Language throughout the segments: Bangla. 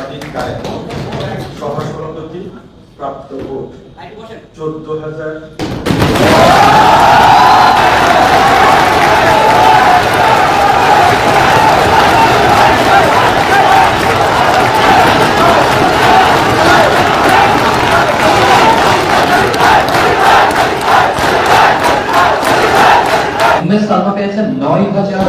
সাদিক কায়েম, সহসভাপতি, প্রাপ্ত ভোট 14,000। সালমা পেয়েছেন 9,000।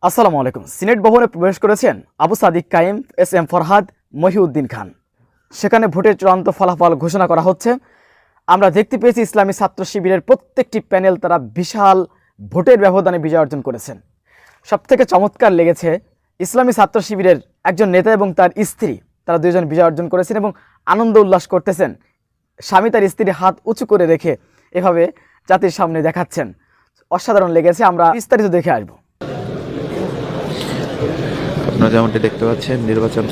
আসসালামু আলাইকুম। সিনেট ভবনে প্রবেশ করেছেন আবু সাদিক কায়েম, এস এম ফরহাদ, মহিউদ্দিন খান। সেখানে ভোটের চূড়ান্ত ফলাফল ঘোষণা করা হচ্ছে। আমরা দেখতে পেয়েছি ইসলামী ছাত্র শিবিরের প্রত্যেকটি প্যানেল তারা বিশাল ভোটের ব্যবধানে বিজয় অর্জন করেছেন। সবথেকে চমৎকার লেগেছে ইসলামী ছাত্র শিবিরের একজন নেতা এবং তার স্ত্রী, তারা দুইজন বিজয় অর্জন করেছেন এবং আনন্দ উল্লাস করতেছেন। স্বামী তার স্ত্রীর হাত উঁচু করে রেখে এভাবে জাতির সামনে দেখাচ্ছেন। অসাধারণ লেগেছে। আমরা বিস্তারিত দেখে আসবো। আপনারা যেমনটি দেখতে পাচ্ছেন নির্বাচন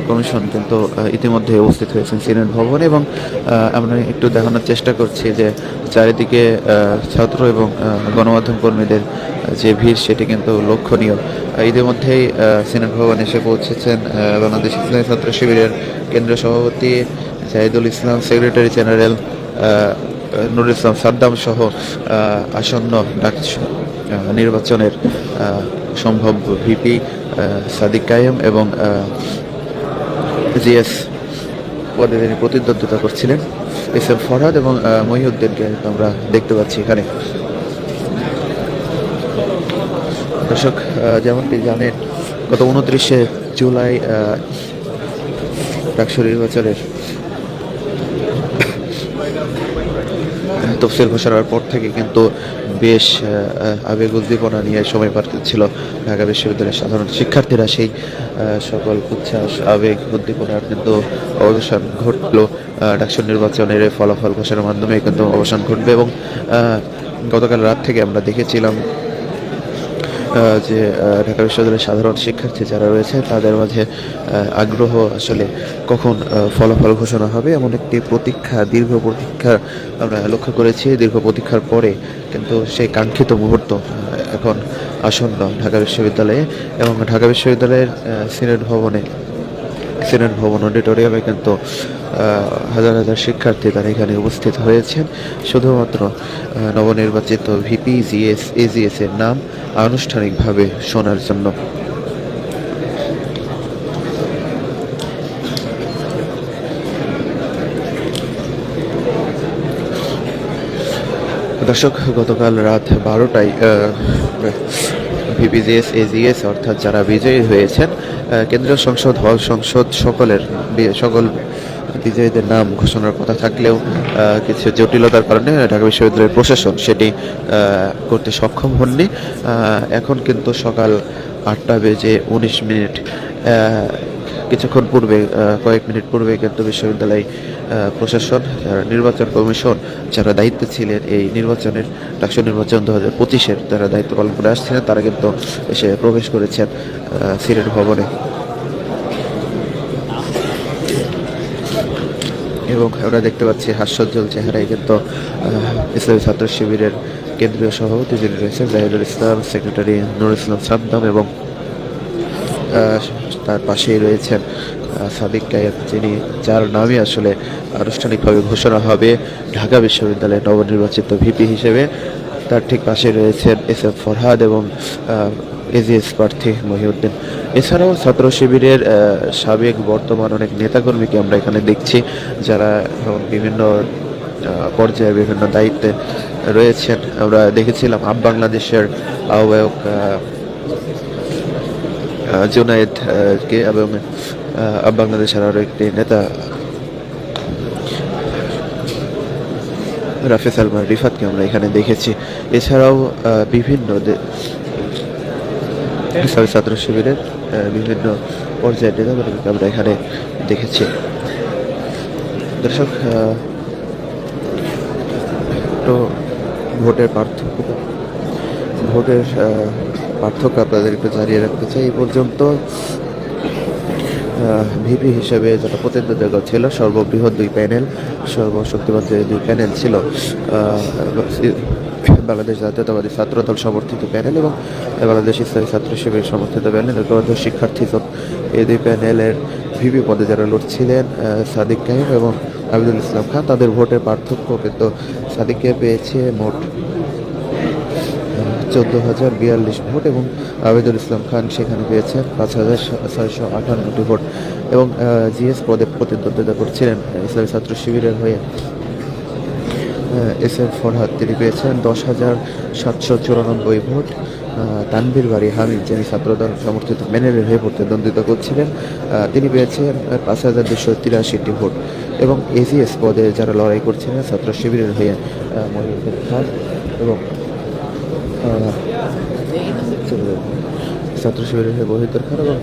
কমিশন কিন্তু ইতিমধ্যে উপস্থিত হয়েছেন সিনেট ভবনে এবং আমরা একটু দেখানোর চেষ্টা করছি যে চারিদিকে ছাত্র এবং গণমাধ্যম কর্মীদের যে ভিড় সেটি কিন্তু লক্ষণীয়। ইতিমধ্যেই সিনেট ভবনে এসে পৌঁছেছেন বাংলাদেশ ইসলামী ছাত্র শিবিরের কেন্দ্রীয় সভাপতি জাহিদুল ইসলাম, সেক্রেটারি জেনারেল নুরুল ইসলাম সাদ্দাম সহ আসন্ন নির্বাচনের সম্ভাব্য ভিপি সাদিক কায়েম এবং জিএস পদে তিনি প্রতিদ্বন্দ্বিতা করছিলেন এস এম ফরহাদ এবং মহিউদ্দিনকে আমরা দেখতে পাচ্ছি এখানে। দর্শক, যেমনটি জানেন গত 29শে জুলাই ডাকসু নির্বাচনের তফসিল ঘোষণার পর থেকে কিন্তু বেশ আবেগ উদ্দীপনা নিয়ে সময় পাঠিয়েছিল ঢাকা বিশ্ববিদ্যালয়ের সাধারণ শিক্ষার্থীরা। সেই সকল উচ্ছ্বাস, আবেগ, উদ্দীপনার কিন্তু অবসান ঘটলো ডাকসু নির্বাচনের ফলাফল ঘোষণার মাধ্যমে কিন্তু অবসান ঘটবে এবং গতকাল রাত থেকে আমরা দেখেছিলাম যে ঢাকা বিশ্ববিদ্যালয়ের সাধারণ শিক্ষার্থী যারা রয়েছে তাদের মাঝে আগ্রহ আসলে কখন ফলাফল ঘোষণা হবে এমন একটি দীর্ঘ প্রতীক্ষা আমরা লক্ষ্য করেছি। দীর্ঘ প্রতীক্ষার পরে কিন্তু সেই কাঙ্ক্ষিত মুহূর্ত এখন আসন্ন ঢাকা বিশ্ববিদ্যালয়ে এবং ঢাকা বিশ্ববিদ্যালয়ের সিনেট ভবন অডিটোরিয়ামে কিন্তু হাজার হাজার শিক্ষার্থী তারা এখানে উপস্থিত হয়েছেন শুধুমাত্র নবনির্বাচিত ভিপি এজিএস এর নাম আনুষ্ঠানিকভাবে শোনার জন্য। দর্শক, গতকাল রাত 12টায় ভিপিজিএস এজিএস অর্থাৎ যারা বিজয়ী হয়েছেন কেন্দ্রীয় সংসদ হল সংসদ সকল বিজয়ীদের নাম ঘোষণার কথা থাকলেও কিছু জটিলতার কারণে ঢাকা বিশ্ববিদ্যালয়ের প্রশাসন সেটি করতে সক্ষম হননি। এখন কিন্তু সকাল 8:19 কিছুক্ষণ পূর্বে কয়েক মিনিট পূর্বে কিন্তু বিশ্ববিদ্যালয় প্রশাসন, নির্বাচন কমিশন যারা দায়িত্বে ছিলেন এই নির্বাচনের ডাকসু নির্বাচন 2025-এর যারা দায়িত্ব পালন করে আসছিলেন তারা কিন্তু এসে প্রবেশ করেছেন সিনেট ভবনে এবং আমরা দেখতে পাচ্ছি হাস্যোজ্জ্বল চেহারায় কিন্তু ইসলামী ছাত্র শিবিরের কেন্দ্রীয় সভাপতি যিনি রয়েছেন জাহিদুল ইসলাম, সেক্রেটারি নুরুল ইসলাম সাদ্দাম এবং তার পাশেই রয়েছেন সাদিক কায়েম, যার নামই আসলে আনুষ্ঠানিকভাবে ঘোষণা হবে ঢাকা বিশ্ববিদ্যালয়ের নবনির্বাচিত ভিপি হিসেবে। তার ঠিক পাশে রয়েছেন এস এম ফরহাদ এবং এজিএস প্রার্থী মহিউদ্দিন। এছাড়াও ছাত্র শিবিরের সাবেক বর্তমান অনেক নেতাকর্মীকে আমরা এখানে দেখছি, যারা এখন বিভিন্ন পর্যায়ে বিভিন্ন দায়িত্বে রয়েছেন। আমরা দেখেছিলাম আপ বাংলাদেশের আহ্বায়ক জুনায়েদ কে এবং আপ বাংলাদেশের আরও একটি নেতা রাফি সালমান রিফাতকে আমরা এখানে দেখেছি। এছাড়াও বিভিন্ন ছাত্র শিবিরের বিভিন্ন পর্যায়ের নেতাকর্মীকে আমরা এখানে দেখেছি। দর্শক, তো ভোটের পার্থক্য আপনাদেরকে জানিয়ে রাখতে চাই। এই পর্যন্ত ভিপি হিসেবে যেটা প্রতিদ্বন্দ্বিতা ছিল, সর্ববৃহৎ দুই প্যানেল, সর্বশক্তিমান যে দুই প্যানেল ছিল, বাংলাদেশ জাতীয়তাবাদী ছাত্রদল সমর্থিত প্যানেল এবং বাংলাদেশ ইসলামী ছাত্র শিবির সমর্থিত প্যানেল, ঐক্যবদ্ধ শিক্ষার্থী জোট, এই দুই প্যানেলের ভিপি পদে যারা লড়ছিলেন সাদিক কাইম এবং আবিদুল ইসলাম খান, তাদের ভোটের পার্থক্য কিন্তু সাদিককে পেয়েছে মোট 14,042 ভোট এবং আবিদুল ইসলাম খান সেখানে পেয়েছেন 5,658টি ভোট। এবং জিএস পদে প্রতিদ্বন্দ্বিতা করছিলেন ইসলামী ছাত্র শিবিরের হয়ে SM ফরহাদ, তিনি পেয়েছেন 10,794 ভোট। তানভীর বাড়ি হামিদ, যিনি ছাত্রদল সমর্থিত প্যানেলের হয়ে প্রতিদ্বন্দ্বিতা করছিলেন, তিনি পেয়েছেন 5,283টি ভোট। এবং এজিএস পদে যারা লড়াই করছিলেন ছাত্র শিবিরের হয়ে মহিউদ্দিন খান এবং ছাত্র শিবিরের হয়ে মহিউদ্দিন খান এবং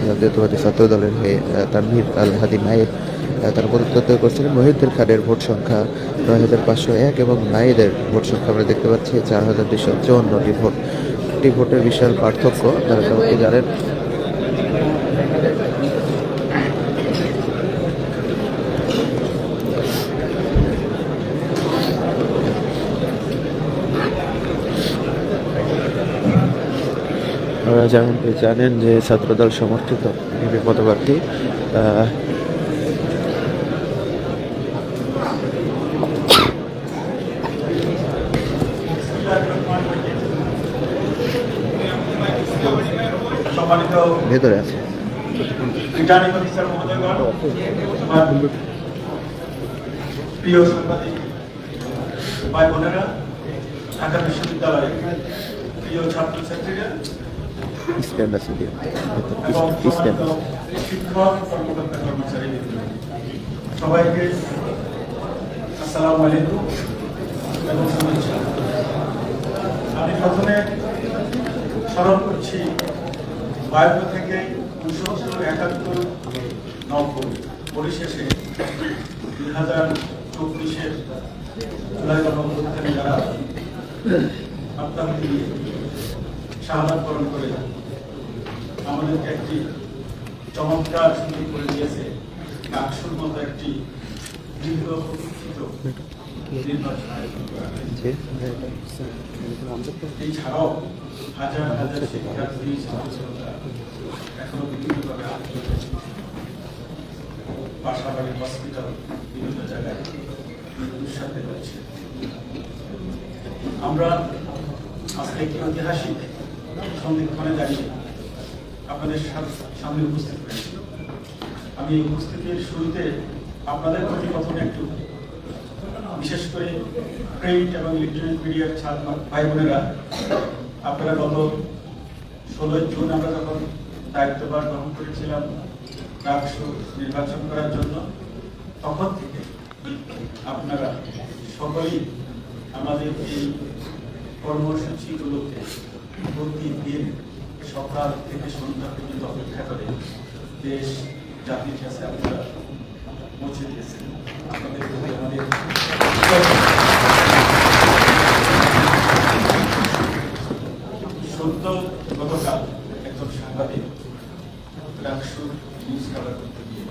জাতীয়তাবাদী ছাত্র দলের হয়ে তানভীর আল হাদি নায়েব, তারা প্রতিদ্বন্দ্বিতা করছিলেন। মহিউদ্দিন খানের ভোট সংখ্যা 9,501 এবং নায়েদের ভোট সংখ্যা আমরা দেখতে পাচ্ছি 4,254টি ভোট। একটি ভোটের বিশাল পার্থক্য, তারা সবাই জানেন। যেমনটি জানেন যে ছাত্রদল সমর্থিত ভিপি পদপ্রার্থী ভেতরে আছে। রিটার্নিং অফিসার মহোদয়গণ, প্রিয় সাংবাদিক ভাই বোনেরা, ঢাকা বিশ্ববিদ্যালয়ের প্রিয় ছাত্রছাত্রীরা এবং শিক্ষক কর্মকর্তা কর্মচারী, সবাইকে আসসালামু আলাইকুম এবং শুভেচ্ছা। আমি প্রথমে স্মরণ করছি 52 থেকে 1971, 90 পরিশেষে 2024-এর জুলাই গণঅভ্যুত্থানে যারা আত্মাহুতি দিয়ে শাহাদাত বরণ করে আমাদেরকে একটি চমৎকার সুযোগ করে দিয়েছে, কাকসুর মতো একটি দীর্ঘ প্রতীক্ষিত নির্বাচন আয়োজন করা হয়েছে। এছাড়াও হাজার হাজার শিক্ষার্থী ছাত্রছাত্রীরা এখনো বিভিন্নভাবে আহত, বাসাবাড়ি, হসপিটাল, বিভিন্ন জায়গায় মৃত্যুর সাথে রয়েছে। আমরা আজকে একটি ঐতিহাসিক সন্ধিক্ষণে দাঁড়িয়ে আপনাদের সামনে উপস্থিত হয়েছি। আমি উপস্থিতির শুরুতে আপনাদের প্রতি প্রথমে একটু, বিশেষ করে প্রিন্ট এবং ইলেকট্রনিক মিডিয়ার ছাত্র ভাই বোনেরা, আপনারা গত 16 জুন আমরা যখন দায়িত্বভার গ্রহণ করেছিলাম ডাকসু নির্বাচন করার জন্য, তখন থেকে আপনারা সকলেই আমাদের এই কর্মসূচিগুলোকে প্রতিদিন সকাল থেকে সন্ধ্যা পর্যন্ত অপেক্ষা করে দেশ জাতির কাছে আপনারা পৌঁছে দিয়েছেন। আপনাদের প্রতি আমাদের সদ্য গতকাল একজন সাংবাদিক ডাকসু নিউজ কভার করতে গিয়ে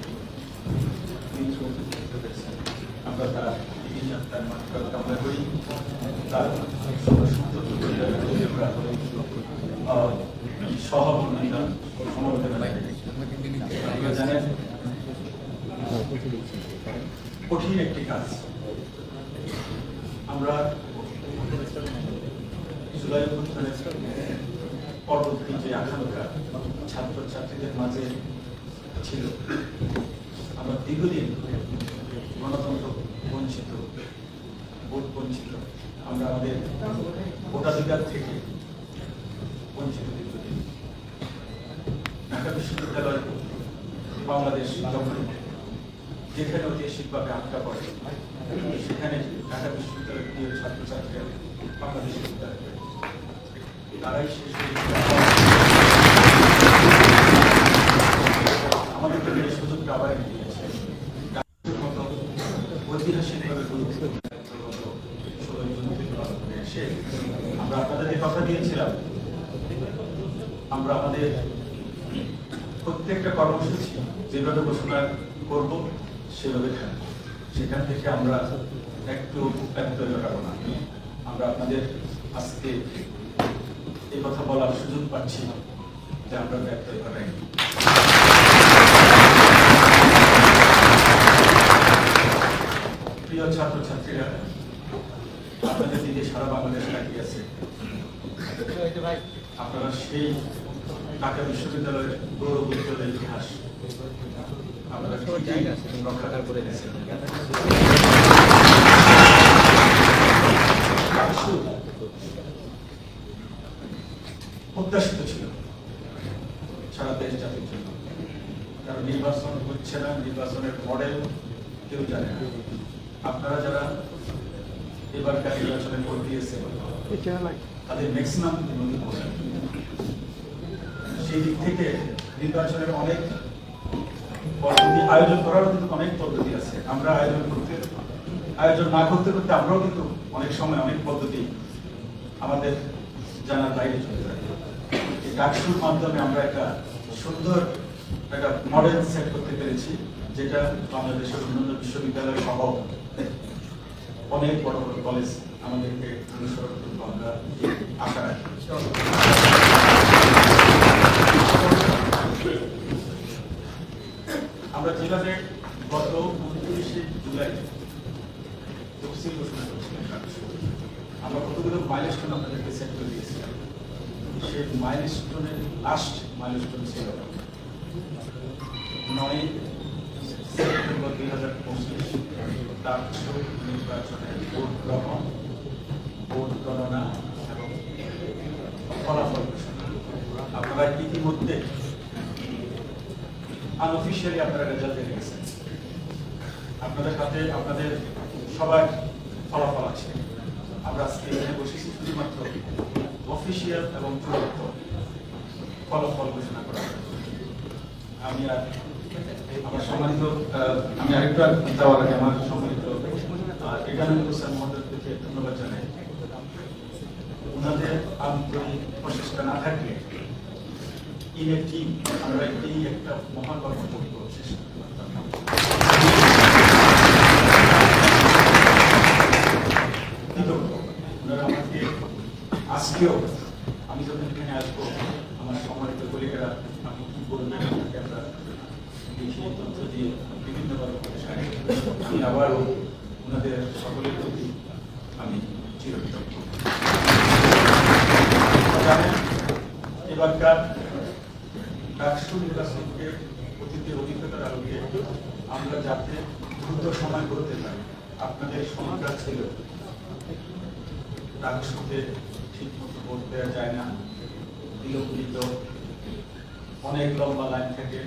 আমরা তার তার মাত্রা কামনা করি, তার সহমর্মিতা সমবেদনা জানেন। কঠিন একটি কাজ। আমরা জুলাই অভ্যুত্থানের পরবর্তী যে আকাঙ্ক্ষা ছাত্রছাত্রীদের মাঝে ছিল, আমরা দীর্ঘদিন গণতন্ত্র বঞ্চিত, ভোট বঞ্চিত, আমরা আমাদের ভোটাধিকার থেকে বঞ্চিত দীর্ঘদিন। ঢাকা বিশ্ববিদ্যালয় বাংলাদেশ যখন যেখানে ঐতিহাসিকভাবে আটকা পড়ে, সেখানে ঢাকা বিশ্ববিদ্যালয়ের প্রিয় ছাত্রছাত্রীরা বাংলাদেশ বিদ্যালয়ে তারাই শেষ আমাদেরকে এই সুযোগটা আবার এনে দিয়েছে। ঐতিহাসিকভাবে এসে আমরা আপনাদেরকে কথা দিয়েছিলাম, আমরা আমাদের প্রত্যেকটা কর্মসূচি যেভাবে ঘোষণা করব সেভাবে থাকবো। সেখান থেকে আমরা একটু ব্যত্যয় ঘটাবো না। আমরা আপনাদের আজকে এই কথা বলার সুযোগ পাচ্ছি যে আমরা ব্যত্যয় ঘটাই। প্রিয় ছাত্রছাত্রীরা, আপনাদের দিকে সারা বাংলাদেশ তাকিয়ে আছে। আপনারা সেই ঢাকা বিশ্ববিদ্যালয়ের গৌরব উজ্জ্বল ইতিহাস আপনারা রক্ষা করে গেছেন। প্রত্যাশিত ছিল সারা দেশ জাতির জন্য, কারণ নির্বাচন হচ্ছে না, নির্বাচনের মডেল কেউ জানে না। আপনারা যারা এবারকার নির্বাচনে ভোট দিয়েছেন তাদের ম্যাক্সিমাম নদী করেন। সেই দিক থেকে নির্বাচনের অনেক পদ্ধতি আয়োজন করারও কিন্তু অনেক পদ্ধতি আছে। আমরা আয়োজন না করতে করতে আমরাও কিন্তু অনেক সময় অনেক পদ্ধতি আমাদের জানার বাইরে চলে যায়। এই ডাকসুর মাধ্যমে আমরা একটা সুন্দর একটা মডেল সেট করতে পেরেছি, যেটা বাংলাদেশের অন্যান্য বিশ্ববিদ্যালয় সহ অনেক বড় বড় কলেজ আমাদেরকে অনুসরণ করতে আমরা আশা রাখি। আমরা যেভাবে গত 29শে জুলাই তফসিল ঘোষণা করেছিলাম, আমরা কতগুলো মাইলস্টোন আপনাদেরকে সেট করে দিয়েছিলাম। সেই মাইলস্টোনের লাস্ট মাইলস্টোন ছিল 9 সেপ্টেম্বর 2025 ডাকসু নির্বাচনের ভোট গ্রহণ, ভোট গণনা এবং ফলাফল ঘোষণা। আপনারা ইতিমধ্যে আনঅফিসিয়ালি আপনারা রেজাল্ট জেনে গেছেন। আপনাদের হাতে আপনাদের সবার ফলাফল আছে। আমরা আজকে এখানে বসেছি শুধুমাত্র অফিসিয়াল এবং চূড়ান্ত ফলাফল ঘোষণা করা। আমি আমার সম্মানিত আমি আরেকটু যাওয়ার আগে আমার সম্মানিত একানন্দ হোসেন মহোদয়কে ধন্যবাদ জানাই। ওনাদের আন্তরিক প্রচেষ্টা না থাকলে ইনে টিম আমরা এই একটা মহাকর্ম করবো শেষ করতে পারতাম না। ওনারা আমাকে আজকেও আমি যখন এখানে আসবো আমার সম্মানিত কলিগেরা আমি কি বলবেন আমরা দেখি তথ্য দিয়ে বিভিন্নভাবে আমি আবারও ওনাদের সকলের প্রতি আমি চিরকৃতজ্ঞ। জানেন এবারকার ডাকসু নির্বাচনকে অতীতের অভিজ্ঞতার আলোকে আমরা যাতে দ্রুত সময় করতে পারি, আপনাদের সংখ্যা ছিল ডাকসুতে ঠিক মতো ভোট দেওয়া যায় না, বিলম্বিত, অনেক লম্বা লাইন থেকে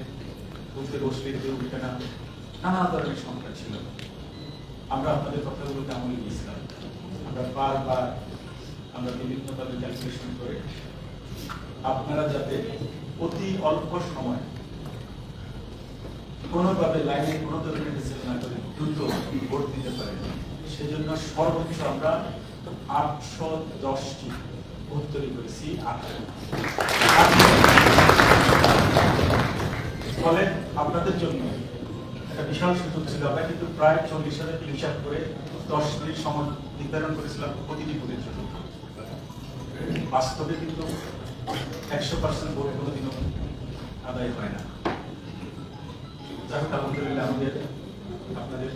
বুঝতে বসলে কেউ উঠে না, নানা ধরনের সংখ্যা ছিল। আমরা আপনাদের কথাগুলোতে আমল দিয়েছিলাম। আমরা বারবার আমরা বিভিন্নভাবে ক্যালকুলেশন করে আপনারা যাতে অতি অল্প সময় কোনোভাবে লাইনে কোনো ধরনের রিসেল না করে দ্রুত ভোট দিতে পারে, সেজন্য সর্বোচ্চ আমরা 810টি ভোট তৈরি করেছি। ফলে আপনাদের জন্য একটা বিশাল সুযোগ ছিল। আমরা কিন্তু প্রায় 40,000 হিসাব করে 10 মিনিট সময় নির্ধারণ করেছিলাম প্রতিটি ভোটের জন্য। বাস্তবে কিন্তু 100% ভোট কোনোদিনও আদায় হয় না। যাই হোক, আলহামদুলিল্লাহ আমাদের আপনাদের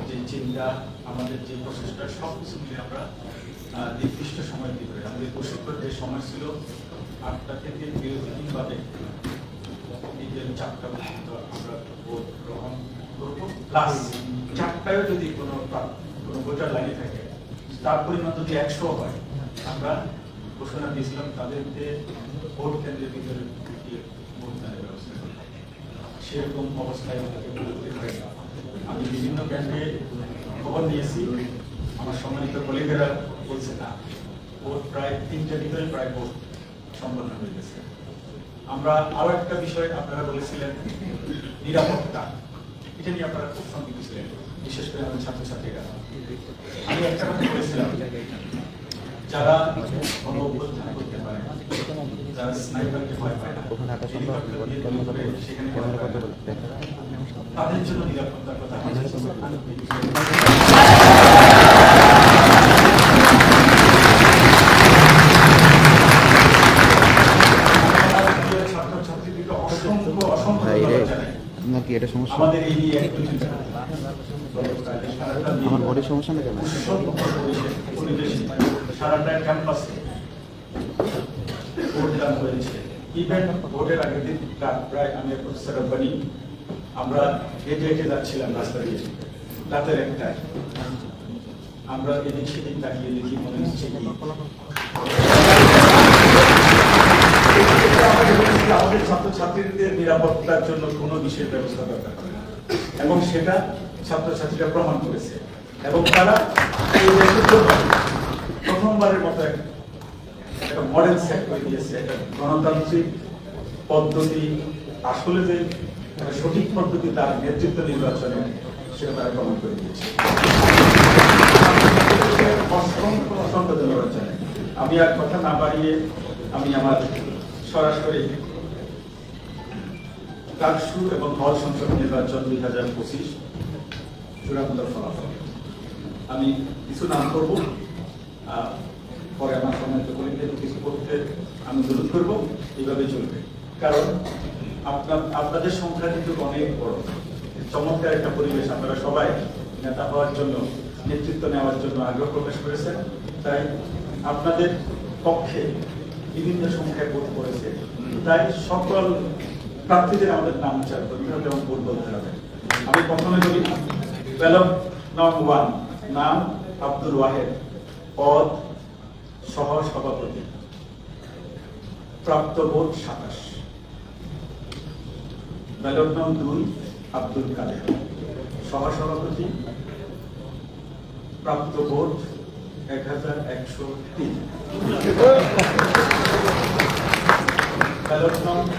যে চিন্তা, আমাদের যে প্রচেষ্টা, সবকিছু মিলে আমরা নির্দিষ্ট সময়ের ভিতরে আমাদের প্রশিক্ষণ যে সময় ছিল 8টা থেকে বিরতি দিন বাদে বিকেল 4টা পর্যন্ত আমরা ভোট গ্রহণ করব, প্লাস 4টায়ও যদি কোনো ভোটার লাইনে থাকে তার পরিমাণ যদি 100 হয়, আমরা ঘোষণা দিয়েছিলাম তাদেরকে ভোট কেন্দ্রের ভিতরে ঢুকিয়ে ভোটদানের ব্যবস্থা করব। সেরকম অবস্থায় আমাকে বলতে হয় না। আমি বিভিন্ন ক্যাম্পে খবর নিয়েছি, আমার সম্মানিত কলিগেরা বলছে না, ভোট প্রায় 3টার ভিতরে প্রায় ভোট সম্পন্ন হয়ে গেছে। আমরা আরো একটা বিষয় আপনারা বলেছিলেন, নিরাপত্তা, এটা নিয়ে আপনারা খুব সন্দিগ্ধ ছিলেন, বিশেষ করে আমাদের ছাত্রছাত্রীরা। আমি একটা কথা বলেছিলাম, যারা কোনো অভ্যুত্থান করতে পারে, যারা স্নাইপারকে ভয় পায় না, হেলিকপ্টার দিয়ে গুলি করে সেখানে ভয় পায় না, তাদের জন্য নিরাপত্তার কথা ছাত্রছাত্রীদেরকে অসংখ্য অসংখ্য ধন্যবাদ জানাই। নাকি এটা সমস্যা? আমাদের এই নিয়ে একটু আমার বডির সমস্যা না কেন? সারাটা ক্যাম্পাসে ভোটদান হয়েছে। ইভেন ভোটের আগের দিন প্রায় আমি প্রফেসর রব্বানি আমরা হেঁটে হেঁটে যাচ্ছিলাম রাস্তা দিয়ে, রাতের 1টায়। আমরা এদিক সেদিক তাকিয়ে দেখি, মনে হচ্ছে কি আমাদের ছাত্রছাত্রীদের নিরাপত্তার জন্য কোনো বিশেষ ব্যবস্থা দরকার হয় না, এবং সেটা ছাত্রছাত্রীরা প্রমাণ করেছে। এবং তারা এই দেশের জন্য প্রথমবারের মতো একটা মডেল সেট করে দিয়েছে, একটা গণতান্ত্রিক পদ্ধতি, আসলে যে সঠিক পদ্ধতি তার নেতৃত্ব নির্বাচনে, সেটা তারা প্রমাণ করে দিয়েছে। অসংখ্য অসংখ্য ধন্যবাদ জানাই। আমি আর কথা না বাড়িয়ে আমি আমার সরাসরি ডাকসু এবং হল সংসদ নির্বাচন 2025 চূড়ান্ত ফলাফল আমি কিছু নাম করব, পরে আমার সম্মানিত কলিগদের কিছু করতে আমি অনুরোধ করব, এইভাবে চলবে। কারণ আপনাদের সংখ্যা কিন্তু অনেক বড়, চমৎকার একটা পরিবেশ, আপনারা সবাই নেতা হওয়ার জন্য, নেতৃত্ব নেওয়ার জন্য আগ্রহ প্রকাশ করেছেন। তাই আপনাদের পক্ষে বিভিন্ন সংখ্যায় ভোট পড়েছে, তাই সকল প্রার্থীদের আমাদের নাম উচ্চার করতে হবে এবং ভোট বলতে হবে। আমি প্রথমে বলি, ব্যালট নম্বর 1, নাম আব্দুল ওয়াহেদ, পদ সহ সভাপতি, প্রাপ্ত ভোট 27। ব্যালট নম্বর 2, আব্দুল কাদের, সহ সভাপতি, প্রাপ্ত ভোট 1103। ব্যালট নম্বর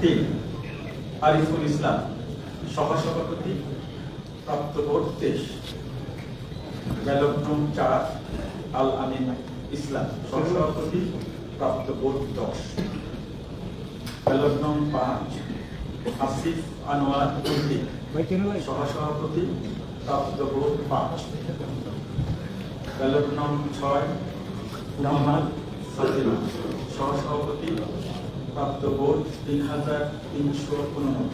3, আরিফুল ইসলাম, সহ সভাপতি, প্রাপ্ত ভোট 23। ব্যালট নম্বর 4, আল আমিন ইসলাম, সহ সভাপতি, প্রাপ্ত ভোট 10। ব্যালট নম্বর 5, আসিফ আনোয়ার উদ্দিন, সহ সভাপতি, প্রাপ্ত ভোট 5। ব্যালট নম্বর 6, মোহাম্মদ ফাতিমা, সহ সভাপতি, প্রাপ্ত ভোট 3389।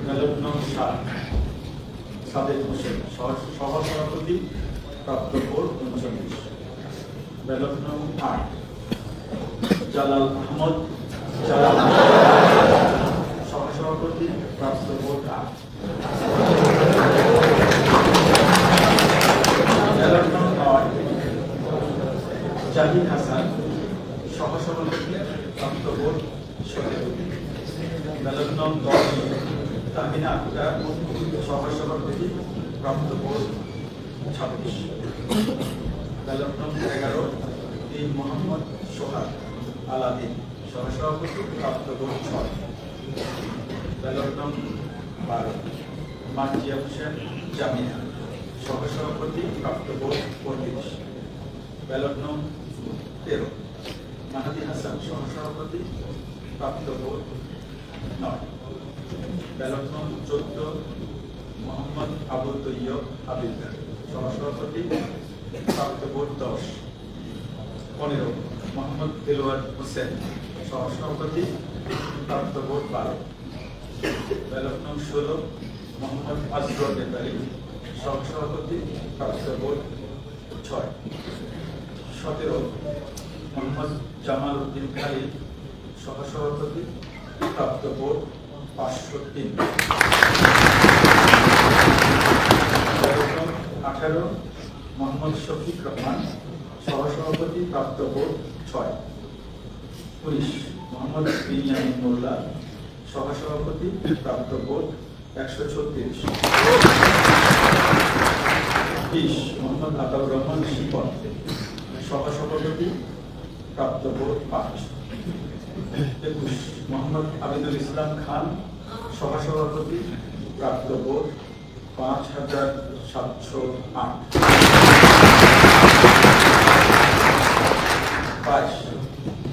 ব্যালট নম্বর 7, সাদেক হোসেন, সহ সভাপতি, প্রাপ্ত ভোট 39। ব্যালট নম্বর 8, জালাল আহমদ, সহ সভাপতি, প্রাপ্ত ভোট 8। ব্যালট নম্বর 9, জাহিদ হাসান, সহ সভাপতি, প্রাপ্ত ভোট 17। ব্যালট নম্বর 10, তাহমিনা আক্তার, সহ সভাপতি, প্রাপ্ত ভোট 26। ব্যালট নম্বর 11, তিন মোহাম্মদ সোহাগ আলাদিন, সহ সভাপতি, প্রাপ্ত ভোট 6। ব্যালট নম্বর 12, মার্জিয়া হোসেন জামিয়া, সহ সভাপতি, প্রাপ্ত ভোট 35। ব্যালট নম্বর 13, মাহাদি হাসান, সহ সভাপতি, প্রাপ্ত ভোট 9। ব্যালট নম্বর 14, মোহাম্মদ আবু তৈয়ব হাবিলদার, সহ সভাপতি, প্রাপ্ত ভোট 10। 15, মোহাম্মদ দেলোয়ার হোসেন, সহ সভাপতি, প্রাপ্ত ভোট 12। ব্যালট নম্বর 16, মোহাম্মদ আজগর বেতারি, সহসভাপতি প্রাপ্ত ভোট 6। 17 মোহাম্মদ জামাল উদ্দিন খালিদ, সহসভাপতি প্রাপ্ত ভোট 503। 18 মোহাম্মদ শফিক রহমান, সহসভাপতি প্রাপ্ত ভোট 6। 19 মোহাম্মদ বিনিয়ামিন মোল্লা, সহসভাপতি প্রাপ্ত ভোট 136। 20 মোহাম্মদ আতাউর রহমান শিপন, সহসভাপতি প্রাপ্ত ভোট 5। 21 মোহাম্মদ আবিদুল ইসলাম খান, সহসভাপতি প্রাপ্ত ভোট 5708। 22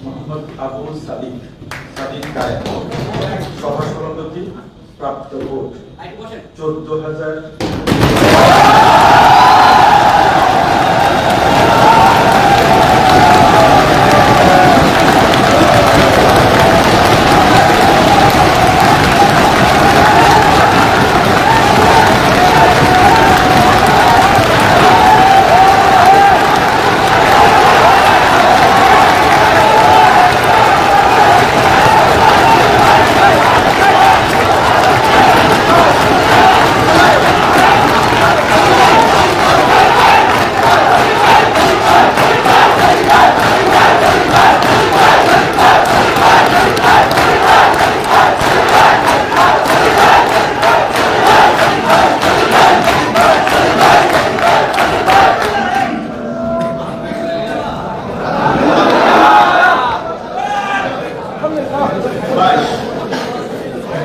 মোহাম্মদ আবু সাদিক কায়েম, সহসভাপতি প্রাপ্ত ভোট 14,000।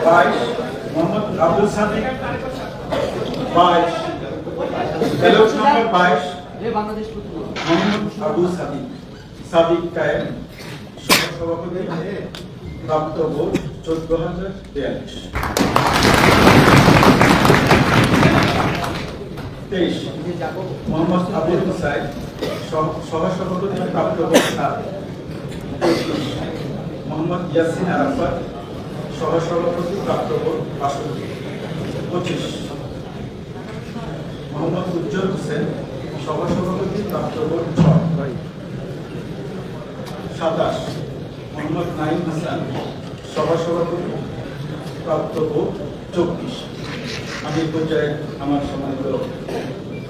22 মোহাম্মদ আব্দুল সাদিক, 22 ব্যালট নম্বর 22 মোহাম্মদ আবু সাদিক কায়েম, সহসভাপতি প্রাপ্ত ভোট 14,042। 23 মোহাম্মদ আবুল হুসাইন, সহসভাপতি প্রাপ্ত ভোট 7। 25 মোহাম্মদ ইয়াসিন আরাফাত, সহসভাপতি প্রাপ্ত ভোট 62। 25 মোহাম্মদ উজ্জ্বল হোসেন, সহসভাপতি প্রাপ্ত ভোট 6। 27 মোহাম্মদ নাইম হাসান, সহসভাপতি প্রাপ্ত ভোট 24। আমি এই পর্যায়ে আমার সম্মানিত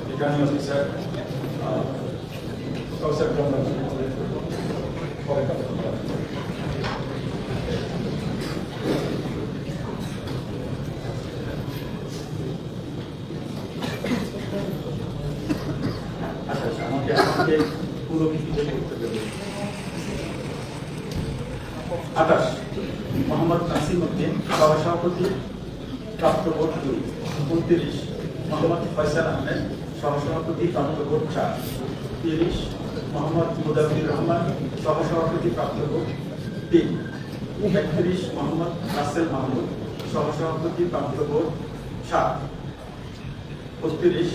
রিটার্নিং অফিসার প্রফেসর আমাকে পুরো ভিত্তিতে করতে দেবে। 28 মোহাম্মদ নাসিম উদ্দিন, সহসভাপতি প্রাপ্ত ভোট 2। 29 মোহাম্মদ ফয়সাল আহমেদ, সহসভাপতি প্রাপ্ত ভোট 4। 30 মোহাম্মদ মুদাব্বির রহমান, সহসভাপতি প্রাপ্ত ভোট 3। 31 মোহাম্মদ রাসেল মাহমুদ, সহসভাপতি প্রাপ্ত ভোট 7। 32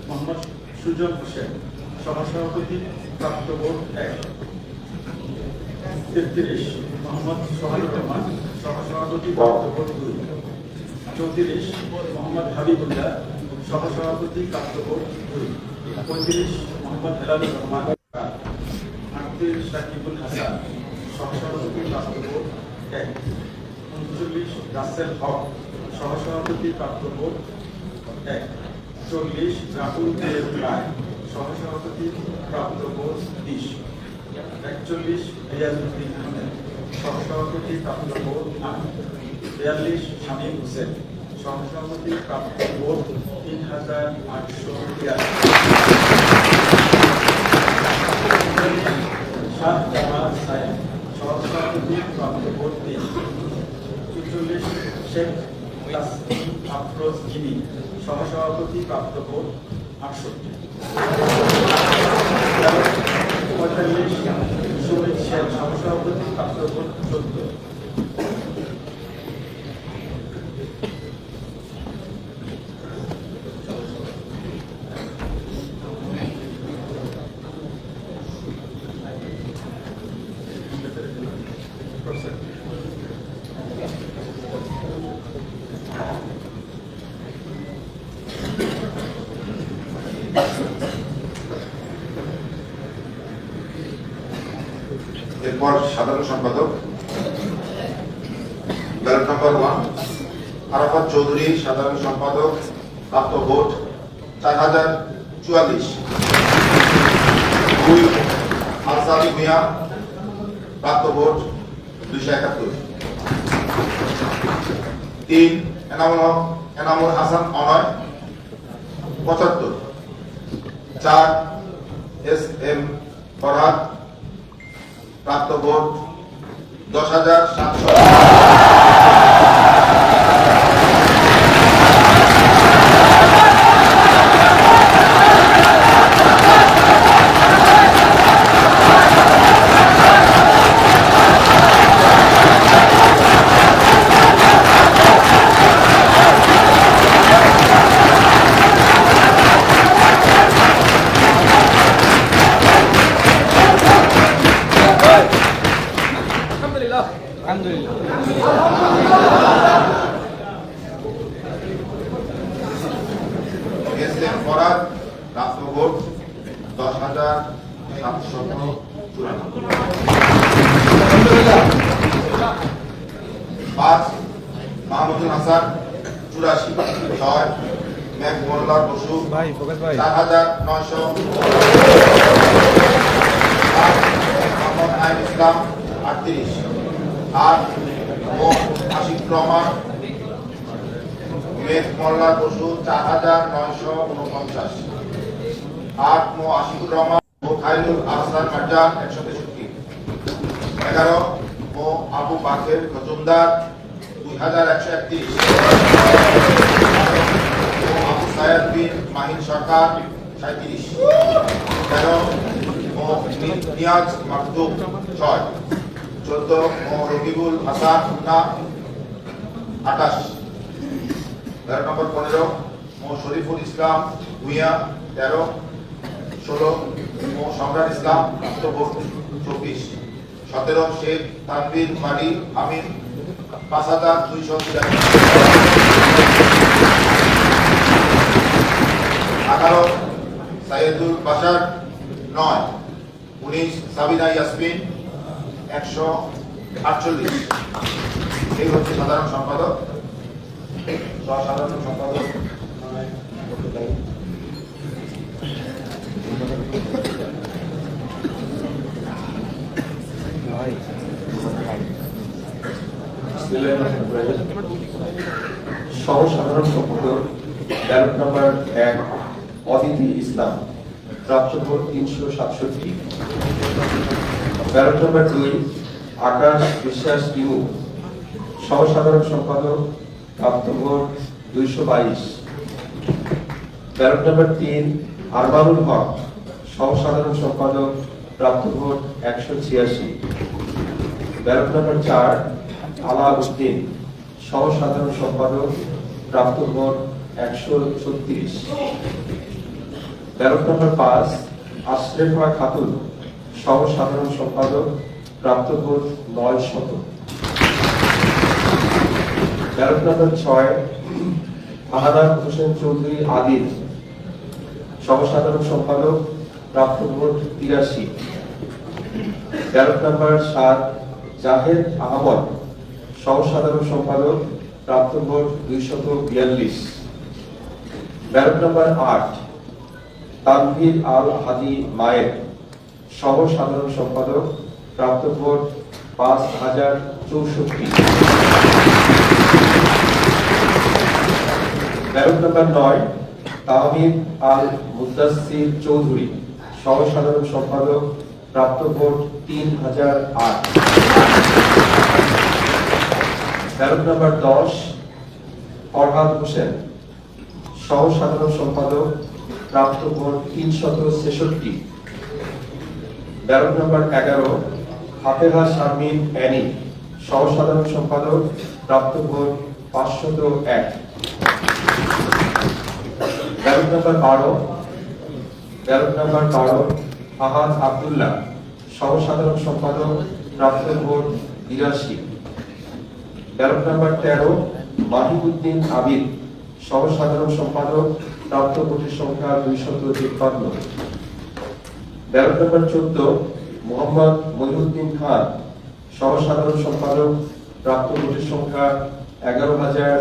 মোহাম্মদ সুজন হোসেন, সহসভাপতি প্রাপ্ত ভোট 1। 33 মোহাম্মদ সোহানুর রহমান, সহসভাপতি প্রাপ্ত ভোট 2। 34 মোহাম্মদ হাবিবুল্লাহ, সহসভাপতি প্রাপ্ত ভোট 2। 35 মোহাম্মদ হেলালুর রহমান। 38 সাকিবুল হাসান, সহসভাপতি প্রাপ্ত ভোট 1। 39 রাসেল হক, সহসভাপতি প্রাপ্ত ভোট 1। 40 রাহুল দেব রায়, সহসভাপতি প্রাপ্ত ভোট 30। 41 রিয়াজউদ্দিন আহমেদ, সহসভাপতি প্রাপ্ত ভোট 8। 42 শামীম হোসেন, সহসভাপতি প্রাপ্ত ভোট 3,883। শাহ জামাল সাহেব, সহসভাপতি প্রাপ্ত ভোট 3। 44 শেখ তাসলিম আফরোজ জিনি, সহসভাপতি প্রাপ্ত ভোট 68। 45 সুমিত সেন, সহসভাপতি প্রাপ্ত ভোট 14। এরপর সাধারণ সম্পাদক ব্যালট নম্বর 1 আরাফাত চৌধুরী, সাধারণ সম্পাদক, প্রাপ্ত ভোট 4044। 2 আলসাদি মিয়া, প্রাপ্ত ভোট 271। 3 এনামুল হাসান অনয় 75। 4 SM ফরহাদ, প্রাপ্ত ভোট 10,700। SM ফরহাদ, প্রাপ্ত ভোট 10,794। 5 মাহমুদুল হাসান 84। 6 মেঘ মোল্লার বসু 4,900। 8 মোহাম্মদ আইন ইসলাম 38। 8 আশিক রহমান মেঘ মোল্লার বসু 4,949। 8 আশিকুর রহমান ও খাইরুল আহসান মারজান 163। 11 আবু বাকের মজুমদার 2,131। আবু সায়েদ বিন মাহিন সরকার 37। 13 নিয়াজ মাকতুম 6। 14 রকিবুল হাসান 28। 13 নম্বর 15 শরীফুল ইসলাম ভুইয়া 13। 16 সম্রাট ইসলাম, প্রাপ্ত ভোট 24। 17 শেখ তানভীর মারি আমিন 5,200। 18 সাইয়েদুল বাশার 9। 19 সাবিনা ইয়াসমিন 148। এই হচ্ছে সাধারণ সম্পাদক। সাধারণ সম্পাদক সহ সাধারণ সম্পাদক ব্যালট নম্বর 1 অদিতি ইসলাম, প্রাপ্ত ভোট 367। ব্যালট নম্বর 2 আকাশ বিশ্বাস ইমু, সহ সাধারণ সম্পাদক, প্রাপ্ত ভোট 222। ব্যালট নম্বর 3 আরমানুল হক, সহ সাধারণ সম্পাদক, প্রাপ্ত ভোট 186। ব্যালট নম্বর 4 আলাউদ্দিন, সহ সাধারণ সম্পাদক, প্রাপ্ত ভোট 136। ব্যালট নম্বর 5 আশরেফা খাতুন, সহ সাধারণ সম্পাদক, প্রাপ্ত ভোট 900। ব্যালট নম্বর 6 আহাদার হোসেন চৌধুরী আদিল, সহ সাধারণ সম্পাদক, প্রাপ্ত ভোট 83। ব্যালট নম্বর 7 জাহেদ আহমদ, সহ সাধারণ সম্পাদক, প্রাপ্ত ভোট 242। ব্যালট নম্বর 8 তানভীর আল হাদি মায়ের, সহ সাধারণ সম্পাদক, প্রাপ্ত ভোট 5,064। ব্যালট নম্বর 9 তাহমিদ আল মুদাসসির চৌধুরী, সহ সাধারণ সম্পাদক, প্রাপ্ত ভোট 3008। ব্যালট নম্বর 10 ফরহাদ হোসেন, সহ সাধারণ সম্পাদক, প্রাপ্ত ভোট 366। ব্যালট নম্বর 11 হাফেজা শারমিন অ্যানি, সহ সাধারণ সম্পাদক, প্রাপ্ত ভোট 501। ব্যালট নম্বর 12 ফাহাদ আব্দুল্লাহ, সহ সাধারণ সম্পাদক, প্রাপ্ত ভোট 82। ব্যালট নম্বর 13 মাহিবুদ্দিন আবিদ, সহ সাধারণ সম্পাদক, প্রাপ্ত ভোটের সংখ্যা 253। ব্যালট নম্বর 14 মোহাম্মদ মহিউদ্দিন খান, সহ সাধারণ সম্পাদক, প্রাপ্ত ভোটের সংখ্যা 11,000।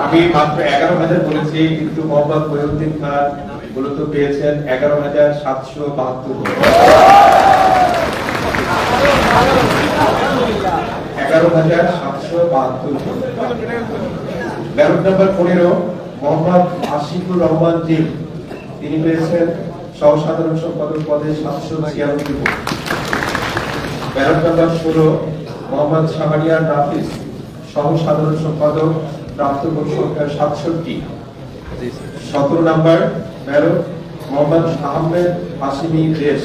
আমি মাত্র 11,000 বলেছি, কিন্তু মোহাম্মদ মহিউদ্দিন খান মূলত পেয়েছেন 11,772 ভোট। 11,772 ভোট। ব্যালট নাম্বার 15 মোহাম্মদ আশিকুর রহমান জিম, তিনি পেয়েছেন সহ সাধারণ সম্পাদক পদে 796 ভোট। ব্যালট নাম্বার 16 মোহাম্মদ শাহরিয়ার নাফিস, সহ সাধারণ সম্পাদক, প্রাপ্ত ভোট সংখ্যা 67। 17 নম্বর ব্যালট মোহাম্মদ আহমেদ হাশিমি দেশ,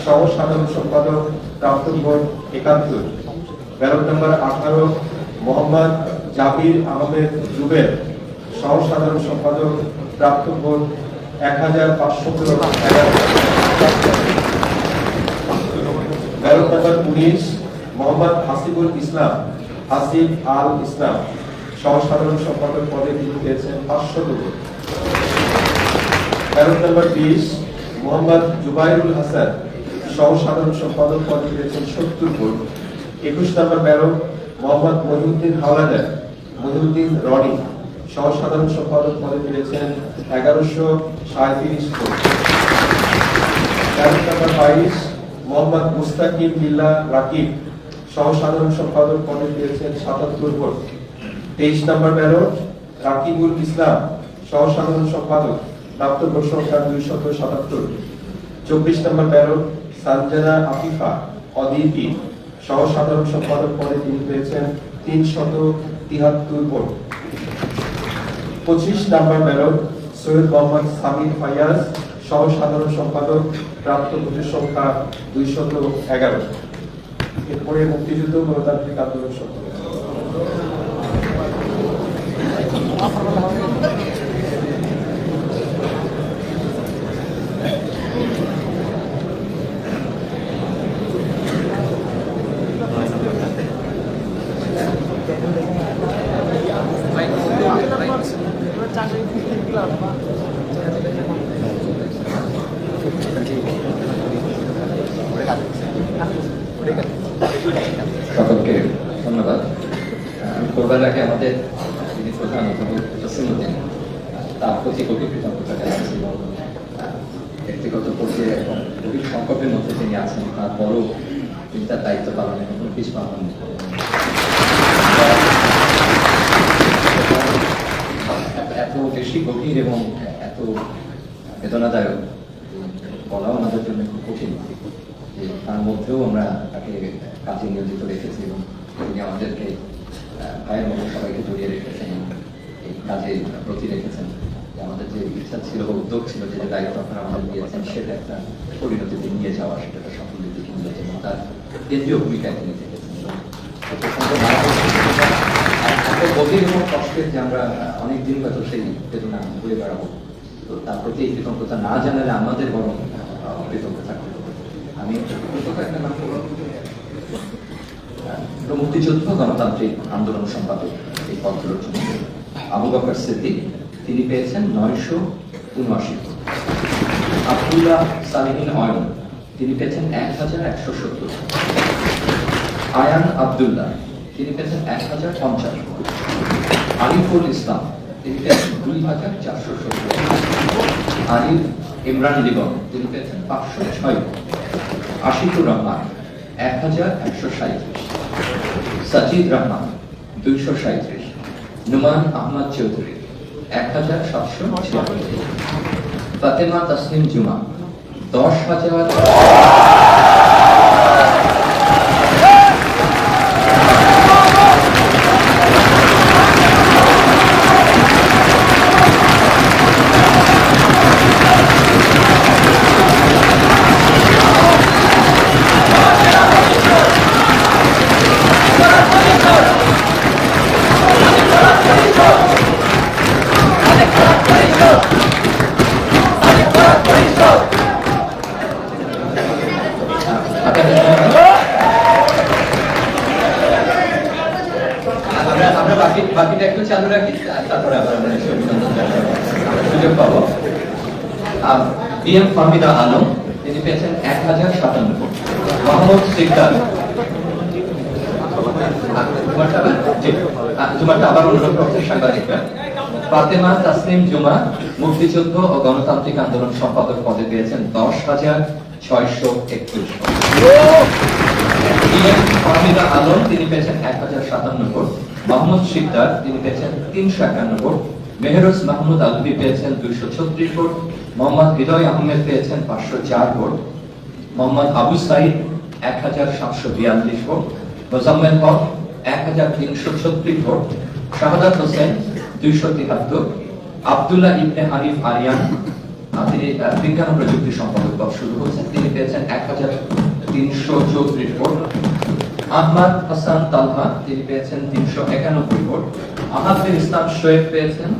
সহ সাধারণ সম্পাদক, প্রাপ্ত ভোট 71। ব্যালট নম্বর 18 মোহাম্মদ জাবির আহমেদ জুবের, সহ সাধারণ সম্পাদক, প্রাপ্ত ভোট 1511। ব্যালট নম্বর 19 মোহাম্মদ হাসিবুল ইসলাম হাসিব আল ইসলাম, সহ সাধারণ সম্পাদক পদে তিনি পেয়েছেন 500 ভোট। ব্যালট নম্বর 20 মোহাম্মদ জুবাইরুল হাসান, সহ সাধারণ সম্পাদক পদে পেয়েছেন 70 ভোট। 21 নম্বর ব্যালট মোহাম্মদ মহিউদ্দিন হাওলাদার মহিউদ্দিন রনি, সহ সাধারণ সম্পাদক পদে পেয়েছেন 1137 ভোট। ব্যালট নম্বর 22 মোহাম্মদ মুস্তাকিম বিল্লাহ রাকিব, সহ সাধারণ সম্পাদক পদে পেয়েছেন 77 ভোট। 23 নম্বর ব্যালট রাকিবুল ইসলাম, সহ সাধারণ সম্পাদক, প্রাপ্ত ভোট সংখ্যা 277। 24 নম্বর ব্যালট সানজানা আফিফা অদিতি, সহ সাধারণ সম্পাদক পদে তিনি পেয়েছেন 373 ভোট। 25 নম্বর ব্যালট সৈয়দ মোহাম্মদ সামির ফায়াজ, সহ সাধারণ সম্পাদক, প্রাপ্ত ভোটের সংখ্যা 211। এরপরে মুক্তিযুদ্ধ গণতান্ত্রিক আন্দোলন সম্পর্কে সকলকে ধন্যবাদ। করবার আগে আমাদের যিনি প্রধান অধ্যাপক জসিমউদ্দিন, তার প্রতি গভীর কৃতজ্ঞতা জানাচ্ছি এবং ব্যক্তিগত পর্যায়ে এবং গভীর সংকটের মধ্যে তিনি আছেন, তারপরও তিনি তার দায়িত্ব পালনে এবং পিছপা হন। এত বেশি গভীর এবং এত বেদনাদায়ক বলাও আমাদের জন্য খুব কঠিন, যে তার মধ্যেও আমরা তাকে কাজে নিয়োজিত রেখেছি এবং তিনি আমাদেরকে ভাইয়ের মতো সবাইকে জড়িয়ে রেখেছেন, এই কাজে প্রতি রেখেছেন। আমাদের যে ইচ্ছা ছিল, উদ্যোগ ছিল, যে দায়িত্ব আপনারা আমাদের দিয়েছেন, সেটা একটা পরিণতিতে নিয়ে যাওয়া, সেটা একটা সফলের দিকে নিয়ে যাচ্ছে এবং তার কেন্দ্রীয় ভূমিকায় তিনি থেকেছেন। এত গভীর এবং কষ্টের যে আমরা অনেকদিন হয়তো সেই বেদনা ঘুরে বেড়াবো, তো তার প্রতি এই কৃতজ্ঞতা না জানালে আমাদের বরং কৃতজ্ঞ থাকতে হবে। আমি একটা নাম করব, মুক্তিযুদ্ধ গণতান্ত্রিক আন্দোলন সম্পাদক এই পদগুলোর জন্য আবু বকর সিদ্দিক, তিনি পেয়েছেন 979। আব্দুল্লাহ সালিহিন অয়ন, তিনি পেয়েছেন 1170। আয়ান আব্দুল্লাহ, তিনি পেয়েছেন 1050। আরিফুল ইসলাম, তিনি পেয়েছেন 2470। আরিফ ইমরান লিবন, তিনি পেয়েছেন 506। আশিকুর রহমান, 1137, সাজিদ রহমান 237, নুমান আহমদ চৌধুরী 1776, ফাতেমা তাসনিম জুমা 10,000। আমরা বাকিটা একটু চালু রাখি, তারপরে আবার আমরা অভিনন্দন জানানোর সুযোগ পাবো। বিএম ফাহমিদা আলম, তিনি পেয়েছেন 1057 ভোট। মোহাম্মদ সিকদার, তোমারটা আবার অনুরোধ করছে সাংবাদিকরা। ফাতেমা তাসনিম জুমা, মুক্তিযুদ্ধ ও গণতান্ত্রিক আন্দোলন সম্পাদক পদে পেয়েছেন 10,631 ভোট। ফাহমিদা আলম, তিনি পেয়েছেন 1057 ভোট। মোহাম্মদ সিকদার, তিনি পেয়েছেন 351 ভোট। মেহরুজ মাহমুদ আলভী পেয়েছেন 236 ভোট। মোহাম্মদ হৃদয় আহমেদ পেয়েছেন 504 vote. Mohammad Abu Saeed 1742 vote. Mozammel Haque 1336 vote. Shahadat Hossain 273। Abdullah ইবনে হানিফ আরিয়ান, তিনি বিজ্ঞান ও প্রযুক্তি সম্পাদক পদ শুরু হয়েছেন, তিনি পেয়েছেন 1334 ভোট। আহমদ হাসান তালহা, তিনি পেয়েছেন 391 ভোট। আহাদুল ইসলাম শোয়েব পেয়েছেন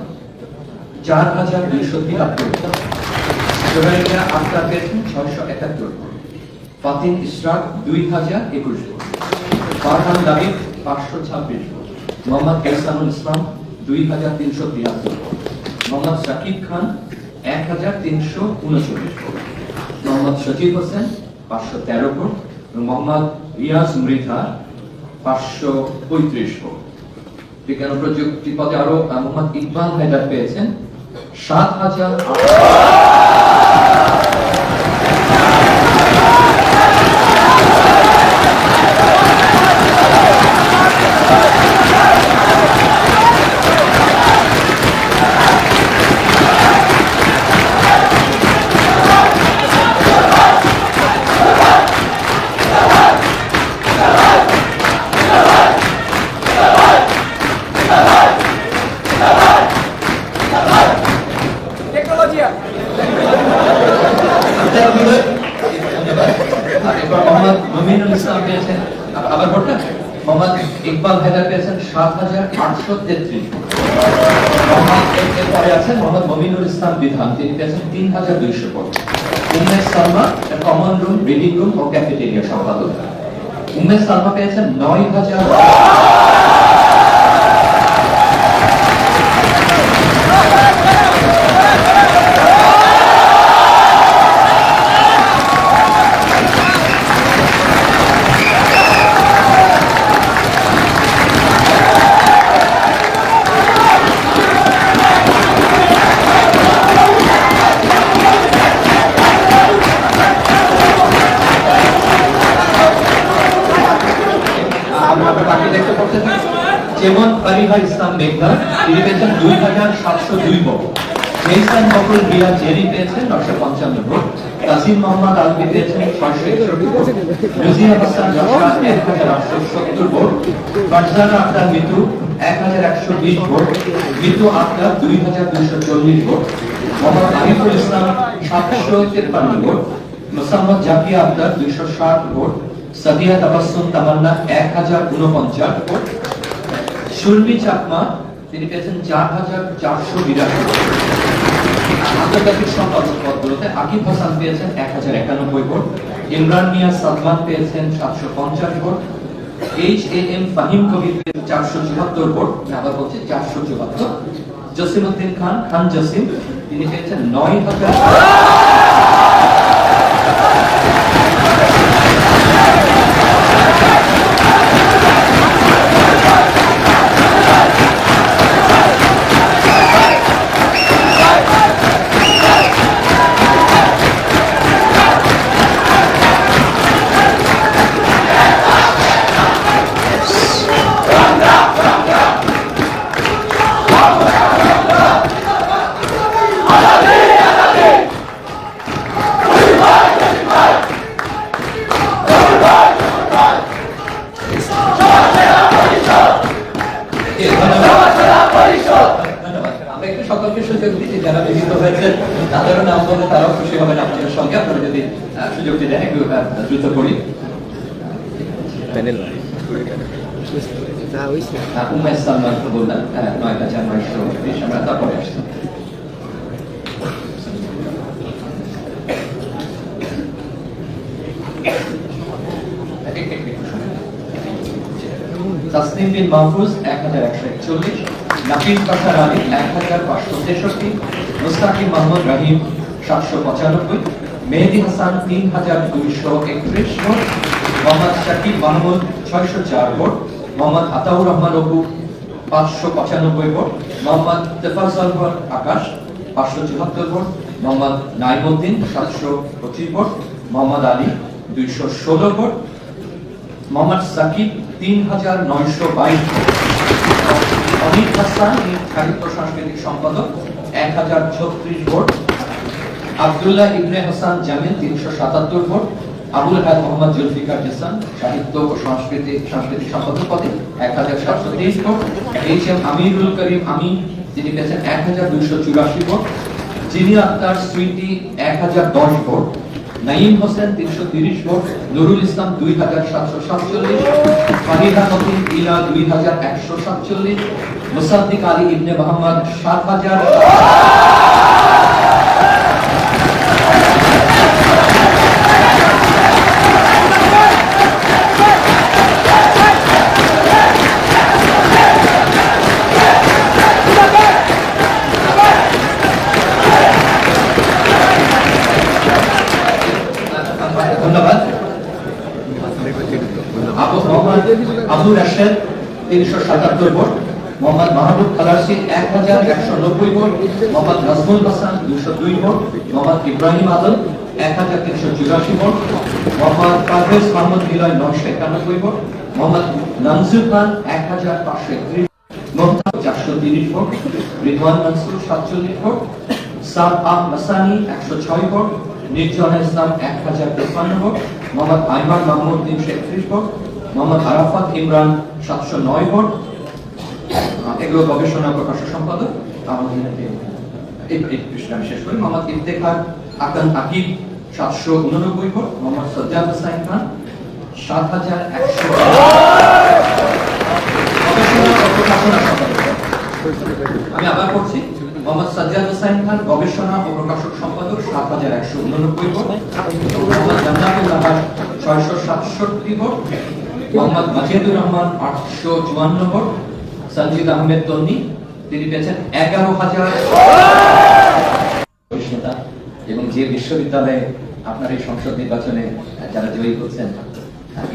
4273 ভোট। জোরাইয়া আক্তার পেয়েছেন 671 ভোট। ফাতিন ইশরাক 2021 ভোট। ফারহান দাবিব 526 ভোট। মোহাম্মদ এহসানুল ইসলাম 2373 ভোট। মোহাম্মদ শাকিব খান 1339 ভোট। মোহাম্মদ সজিব হোসেন 513 ভোট। মোহাম্মদ রিয়াজ মৃধা 535 ভোট। বিজ্ঞান ও প্রযুক্তি পদে আরো মোহাম্মদ ইকবাল হায়দার পেয়েছেন 7,000। মোহাম্মদ মমিনুল ইসলাম পেয়েছেন, আবার ভোটটা মোহাম্মদ ইকবাল হায়দার পেয়েছেন 7,833 ভোট। এরপরে আছেন মোহাম্মদ মমিনুল ইসলাম বিধান, তিনি পেয়েছেন 3,200 ভোট। Umme Salma, common room, reading room ও ক্যাফেটেরিয়া সম্পাদক, উম্মে সালমা পেয়েছেন 9,000। যেমন পারিহা ইসলাম মেঘনা, তিনি পেয়েছেন 2,702 ভোট। মেহসান বকুল রিয়া জেরি পেয়েছেন 955 ভোট। কাসিম মোহাম্মদ আলভী পেয়েছেন 661 ভোট। রুজিয়া হাসান রশা 1,870 ভোট। ফারজানা আক্তার মিতু 1,120 ভোট। মিতু আক্তার 2,240 ভোট। মোহাম্মদ আরিফুল ইসলাম 753 ভোট। মোসাম্মদ জাকিয়া আক্তার 260 ভোট। সাদিয়া তাবাসসুম তামান্না 1,049 ভোট। সুরভি চাকমা, তিনি পেয়েছেন 4,482 ভোট। আন্তর্জাতিক সম্পাদক পদগুলোতে আকিব হাসান পেয়েছেন 1,091 ভোট। ইমরান মিয়া সালমান পেয়েছেন 750 ভোট। HAM ফাহিম কবির 474 ভোট, আবার বলছে 474। জসিমউদ্দিন খান, খান জসিম, তিনি পেয়েছেন 9,000। পরিচয় দিচ্ছি, যারা বিজিত হয়েছে তাদেরও নাম বলে তারাও খুশি হবেন আপনাদের সঙ্গে, আপনারা যদি সুযোগটি দেন একটু দ্রুত করি। উমেশ সালমান বললাম 9,930, আমরা তারপরে আসছি। তাসনিম বিন মাহফুজ 1141, নাফিস বাশার আলী 1563, মুস্তাকিম মোহাম্মদ রহিম 795, মেহেদি হাসান 3231 ভোট, মোহাম্মদ শাকিব মাহমুদ 604 ভোট, মোহাম্মদ আতাউর রহমান অপু 595 ভোট, মোহাম্মদ তেফাজ্জল হক আকাশ 574 ভোট, মোহাম্মদ নাইমুদ্দিন 725 ভোট, মোহাম্মদ আলী 216 ভোট, মোহাম্মদ সাকিব 3922 ভোট, অমিত হাসান সাহিত্য সাংস্কৃতিক সম্পাদক 1036 ভোট, আব্দুল্লাহ ইবনে হাসান জামিল 377 ভোট, আবুল হায়াত মোহাম্মদ জুলফিকার হাসান সাহিত্য ও সাংস্কৃতিক সম্পাদক পদে 1723 ভোট, এইচ.এম. আমিরুল করিম আমিন তিনি পেয়েছেন 1284 ভোট, জিনিয়া আক্তার সুইটি 1010 ভোট, নাইম হোসেন 330 ভোট, নুরুল ইসলাম 2747, ফারিদা নদীন ইলা 2147, মুসাদ্দিক আলী ইবনে মোহাম্মদ 7000, ধন্যবাদ। আবু রাশেদ 377 ভোট, মোহাম্মদ মাহবুব খালাসি 1190 ভোট, মোহাম্মদ নাজমুল হাসান 202 ভোট, মোহাম্মদ ইব্রাহিম আদম 1384 ভোট, মোহাম্মদ পারভেজ মাহমুদ নিলয় 991 ভোট, মোহাম্মদ নানজুর খান 1531, মোহাম্মদ 430 ভোট, রিদওয়ান মনসুর 47 ভোট, সাদ মাসানি 106 ভোট, নির্জনা ইসলাম 1053 ভোট, মোহাম্মদ আইমান মাহমুদ 331 ভোট, মোহাম্মদ আরাফাত ইমরান 709 ভোট। এগুলো গবেষণা প্রকাশক সম্পাদক আমাদের এই আমি শেষ করি। মোহাম্মদ ইফতেখার আকান আকিব 789 ভোট, মোহাম্মদ সজ্জাদ হোসাইন খান 7100। গবেষণা ও প্রকাশনা সম্পাদক আমি আবার পড়ছি, মোহাম্মদ সাজ্জাদ হোসাইন খান গবেষণা ও প্রকাশক সম্পাদক 7189 ভোট, মোহাম্মদ জান্নাতুল আহাদ 667 ভোট, মোহাম্মদ মাজিদুর রহমান 854 ভোট, সঞ্জিদ আহমেদ তন্নি তিনি পেয়েছেন 11,000। এবং যে বিশ্ববিদ্যালয়ে আপনার এই সংসদ নির্বাচনে যারা জয়ী হচ্ছেন,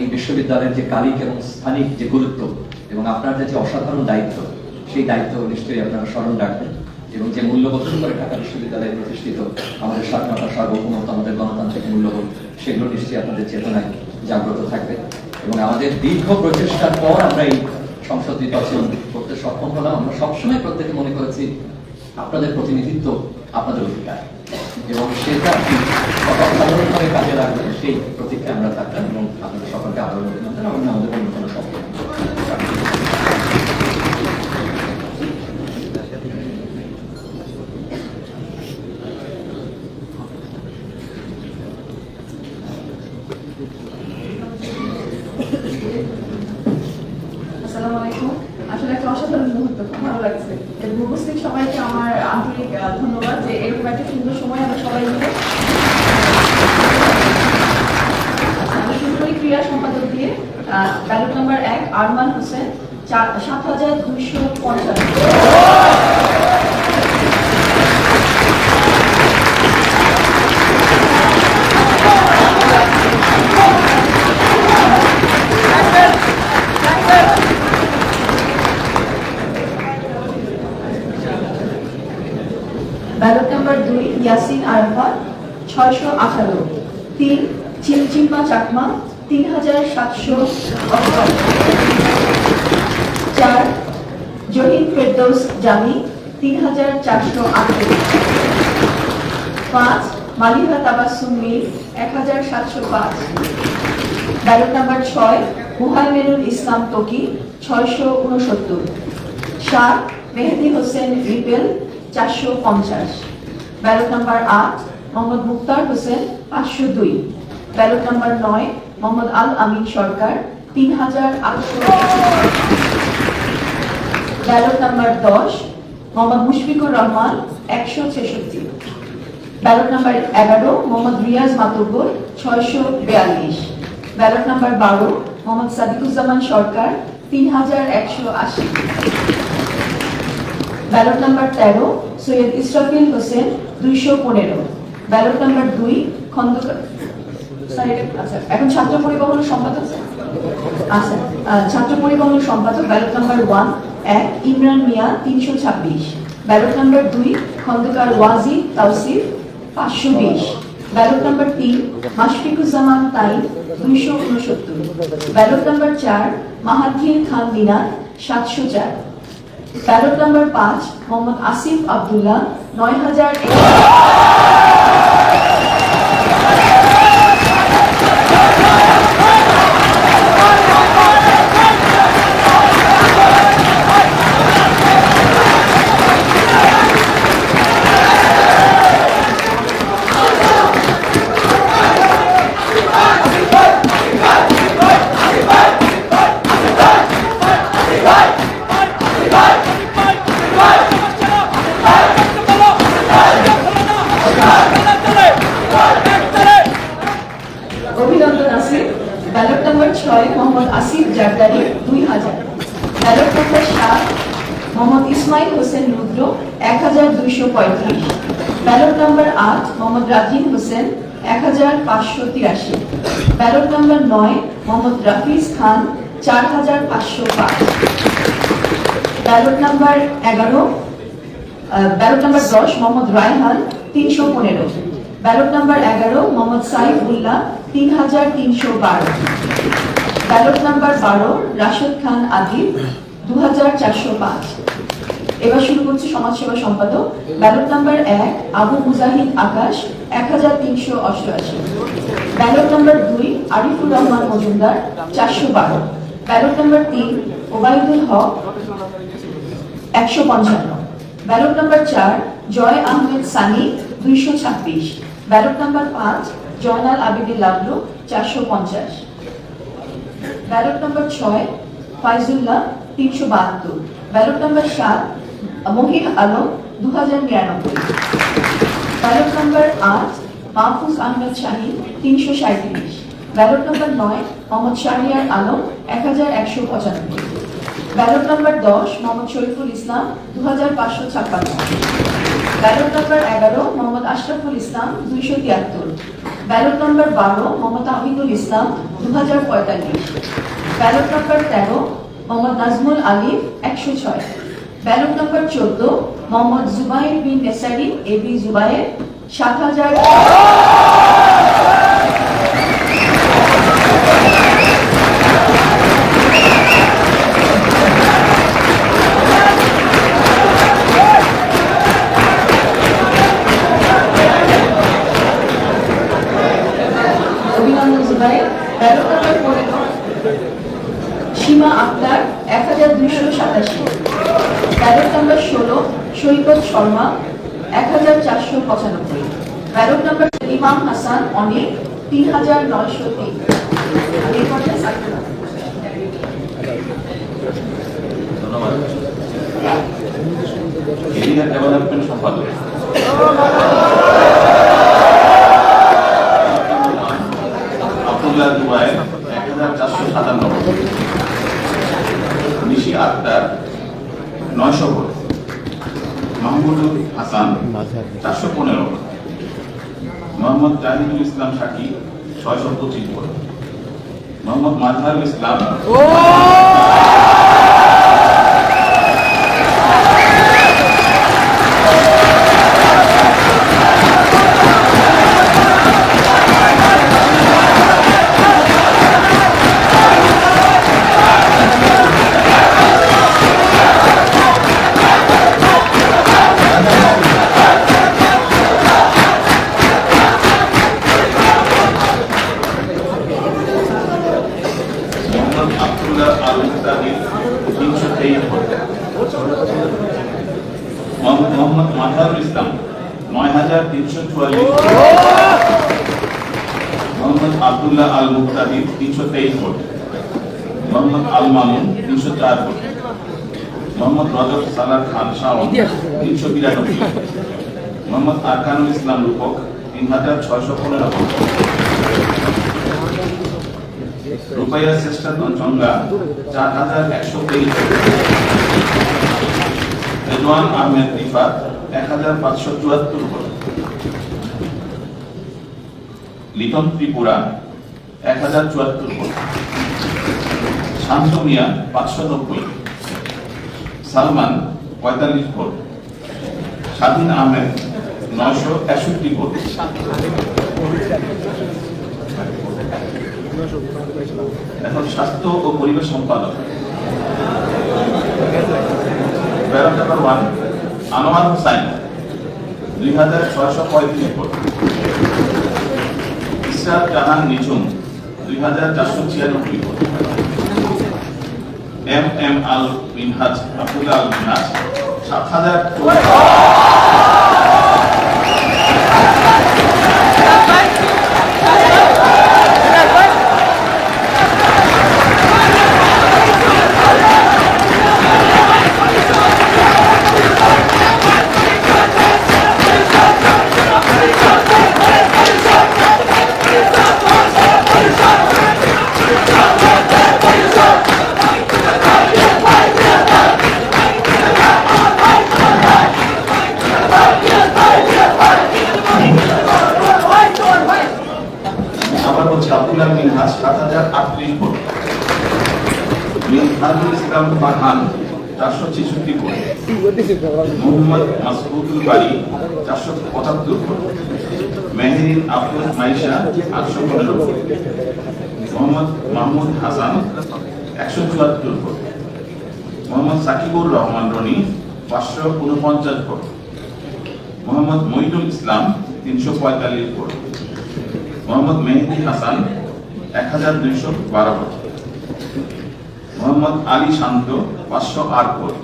এই বিশ্ববিদ্যালয়ের যে কালিক এবং স্থানিক যে গুরুত্ব এবং আপনাদের যে অসাধারণ দায়িত্ব, সেই দায়িত্ব নিশ্চয়ই আপনারা স্মরণ রাখবেন এবং যে মূল্যবোধ করে ঢাকা বিশ্ববিদ্যালয়ে প্রতিষ্ঠিত আমাদের স্বাধীনতা, সার্বভৌমত্ব, আমাদের গণতান্ত্রিক মূল্যবোধ, সেগুলো নিশ্চয়ই আপনাদের চেতনায় জাগ্রত থাকবে। এবং আমাদের দীর্ঘ প্রচেষ্টার পর আমরা এই সংসদ নির্বাচন করতে সক্ষম হলাম। আমরা সবসময় প্রত্যেকে মনে করেছি আপনাদের প্রতিনিধিত্ব আপনাদের অধিকার এবং সেটা অসাধারণভাবে কাজে লাগবে, সেই প্রতীক্ষা আমরা থাকলাম এবং আপনাদের সকলকে আরো অভিনন্দন। আমাদের অন্য কোনো সফল আসসালামু আলাইকুম। আসলে একটা অসাধারণ মুহূর্ত, খুব ভালো লাগছে। উপস্থিত সবাইকে আমার আন্তরিক ধন্যবাদ যে এরকম একটা সুন্দর সময় আমরা সবাই মিলে শুরু করি ক্রীড়া সম্পাদক দিয়ে। Ballot number 1 Arman Hossain 7250। Ballot number 2 Yasin Arafat 618। 3 Chimchimma Chakma 3788। 4 Zahir Ferdous Jami 3408। 5 Maliha Tabassum Mir 1705। Ballot number 6 Muhaiminul Islam Toki 669। 7 Mehedi Hossain Ripel 450। Ballot number 8 Mohammad Mukhtar Hossain 502। Ballot number 9 Mohammad Al Amin Sarkar 3861। Ballot number 10 Mohammad Mushfiqur Rahman 166। Ballot number 11 Mohammad Riaz মাতব্বর 642। Ballot number 12 Mohammad Sadikuzzaman Sarkar 3180। Ballot number 13 Syed Israfil Hossain 215। Ballot number 2 Khandakar আচ্ছা এখন ছাত্র পরিবহন সম্পাদক আচ্ছা ছাত্র পরিবহন সম্পাদক ballot number 1 Imran Mia 326। Ballot number 2 Khandakar Wajid Tawsif 520। Ballot number 3 Mashfiquzzaman Taim 269। Ballot number 4 Mahathir Khan Minar 704। Ballot number 5 Mohammad Asif Abdullah 9000। অভিনন্দন Asif. Ballot number 6 Mohammad Asif Zardari 2000। Ballot number 7 Mohammad Ismail Hossain Rudro 1235। Ballot number 8 Mohammad Rajin Hossain 1583। Ballot number 9 Mohammad Rafiz Khan 4505। Ballot number 11 ballot number 10 Mohammad Raihan 315। Ballot number 11 Mohammad Saifullah 3312। Ballot number 12 Rashed Khan Adib 2405। এবার শুরু করছি সমাজসেবা সম্পাদক। Ballot number 1 Abu Mujahid Akash 1388। Ballot number 2 Arifur Rahman Majumder 412। Ballot number 3 Obaidul Haque 155। Ballot number 4 Joy Ahmed Sunny 226। Ballot number 5 Joynal Abedin Lablu 450। Ballot number 6 Faizullah 372। Ballot number 7 Mohid Alam 2099। Ballot number 8 Mahfuz Ahmed Shahin 337। Ballot number 9 Mohammad Shahriar Alam 1195। Ballot number 10 Mohammad Shariful Islam 2556। Ballot number 11 Mohammad Ashraful Islam 273। Ballot number 12 Mohammad Aminul Islam 2045। Ballot number 13 Mohammad Nazmul Alif 106। Ballot number 14 Mohammad Jubair বিন নেসারি এবি জুবাইর 7000। অভিনন্দন জুবাইর। ব্যালট নাম্বার 15 সীমা আক্তার 1287। ব্যালট নাম্বার 16 সৈকত শর্মা 1495। ব্যালট নাম্বার ইমাম হাসান অনেক 3903। ধন্যবাদ। এরিয়া ডেভেলপমেন্ট সম্পাদক আব্দুল্লাহ জুবায়ের 1497। নিশি আক্তার 900 ভোট। মাহমুদুল হাসান 415। মোহাম্মদ জাহিদুল ইসলাম সাকি 625 ভোট। মোহাম্মদ মাজহারুল ইসলাম মোহাম্মদ মোহাম্মদ মাজারুল ইসলাম 9344, মোহাম্মদ আব্দুল্লাহ আল মুক্তাদির 323 ভোট, মোহাম্মদ আল মামুন 304 ভোট, মোহাম্মদ রজব সালার খান শাওন 392, মোহাম্মদ আরকানুল ইসলাম রূপক 3615 ভোট, রুপাইয়া শ্রেষ্ঠাতন চঙ্গা 4123 vote, Rezwan Ahmed Rifat 1574 vote, Liton Tripura 1074 vote, Shanto Mia 590, Salman 45 vote, Shadhin Ahmed 961 vote. এখন স্বাস্থ্য ও পরিবেশ সম্পাদক ballot number 1 Anwar Hossain 2635 vote, Israt Jahan Nijhum 2496 vote, M Al Minhaj Abdullah Al Minhaj 7000 vote. আবার হচ্ছে আব্দুল্লাহ মিনহাজ 7038 ভোট, মিনহাজুল ইসলাম ফারহান 466 ভোট, মোহাম্মদ মাসউদুল বারী 475 vote, Meherin Abdul Maisha 815 vote, Mohammad Mahmud Hasan 174 vote, Mohammad Sakibur Rahman Rony 549 vote, Mohammad Moinul Islam 345 vote, Mohammad Mehedi Hasan 1212 vote, Mohammad Ali Shanto 508 vote,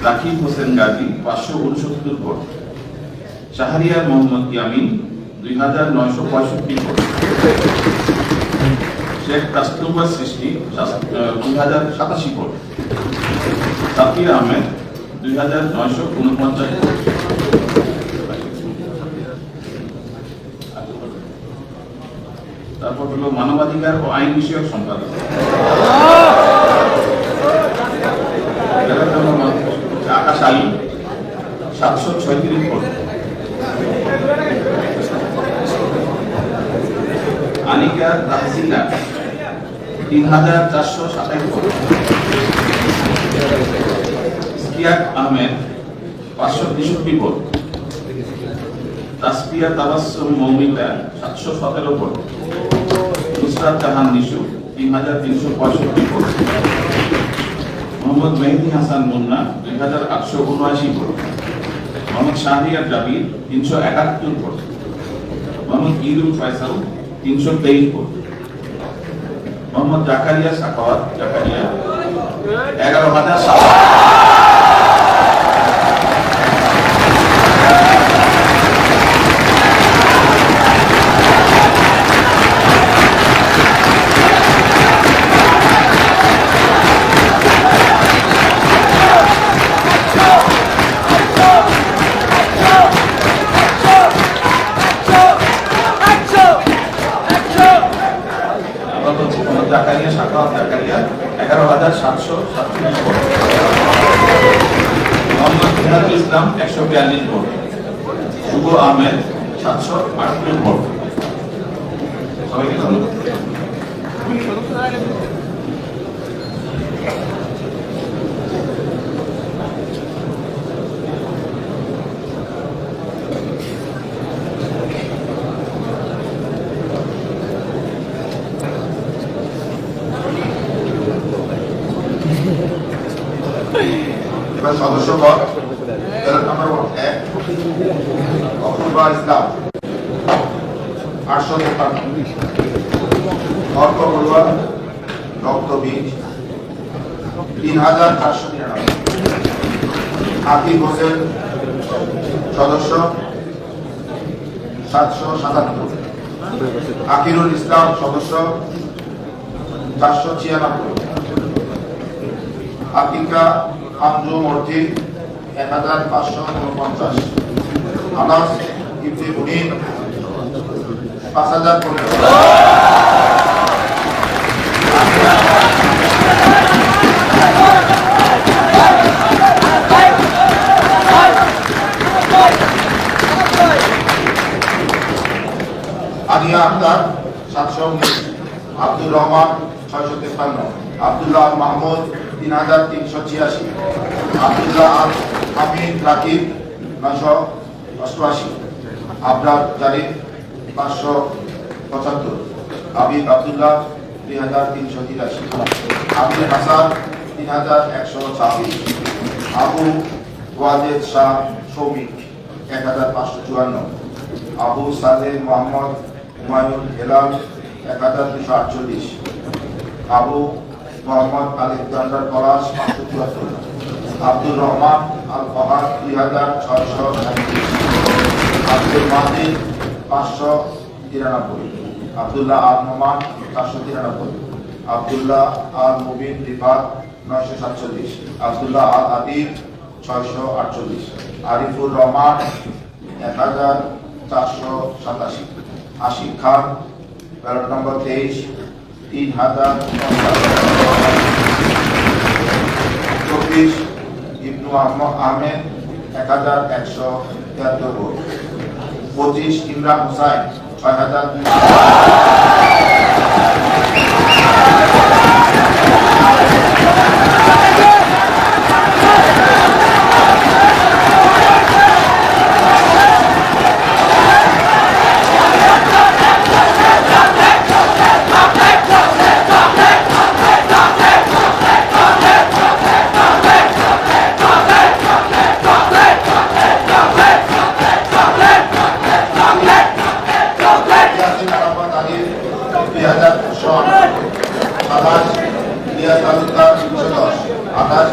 Rakib Hossain Gazi 569 vote, Shahriar Mohammad Yamin 2965 vote, Sheikh Kastuba Srishti 2087 vote, Shakir Ahmed 2949 vote. তারপর হলো মানবাধিকার ও আইন বিষয়ক সম্পাদক Akash Ali 736 vote, Anika Tahsina 3427 vote, Istiaq Ahmed 563 vote, Tasfia Tabassum Moumita 717 vote, Nusrat Jahan Nishu 3365 vote, Mohammad Mehedi Hasan Munna 2879 vote, Mohammad Shahriar Jabir 371 vote, Mohammad Idul Faisal 323 vote, Mohammad Zakaria Sakhawat Zakaria 11,700। Zakaria Sakhawat Zakaria 11,747 vote, Mohammad Jihadul Islam 142 vote, Shuvo Ahmed 738 vote. সবাইকে ধন্যবাদ। এবার সদস্যপদ ব্যালট নাম্বার 1 অক্টোবর ইসলাম 853, অর্ক বড়ুয়া রক্ত বীজ 3499, আকিব হোসেন সদস্য 777, আকিরুল ইসলাম সদস্য 496, আকিকা আঞ্জুম অর্থী 1549, আনাস ইবনে মুনির 5015, আনিয়া আক্তার 719, আব্দুর রহমান 653, আব্দুল্লাহ আল মাহমুদ 3386, আব্দুল্লাহ আল হামিদ রাকিব 988, আবরার জারিফ 575, আবিদ আব্দুল্লাহ 3383, আমির হাসান 3126, আবু ওয়াজেদ শাহ সৌমিক 1554, আবু সালেহ মোহাম্মদ হুমায়ুন হেলাল 1248, আবু মোহাম্মদ আলেকজান্ডার পলাশ 574, আব্দুর রহমান আল ফহাদ 2637, আব্দুল মাজিদ 593, আব্দুল্লাহ আল নোমান 493, আব্দুল্লাহ আল মুবিন রিফাত 947, আব্দুল্লাহ আল আদিব 648, আরিফুর রহমান 1487, আশিক খান ব্যালট নম্বর 23 3024, Ibnu Ahmed 1173 vote, 25 Imran Hussain 6000,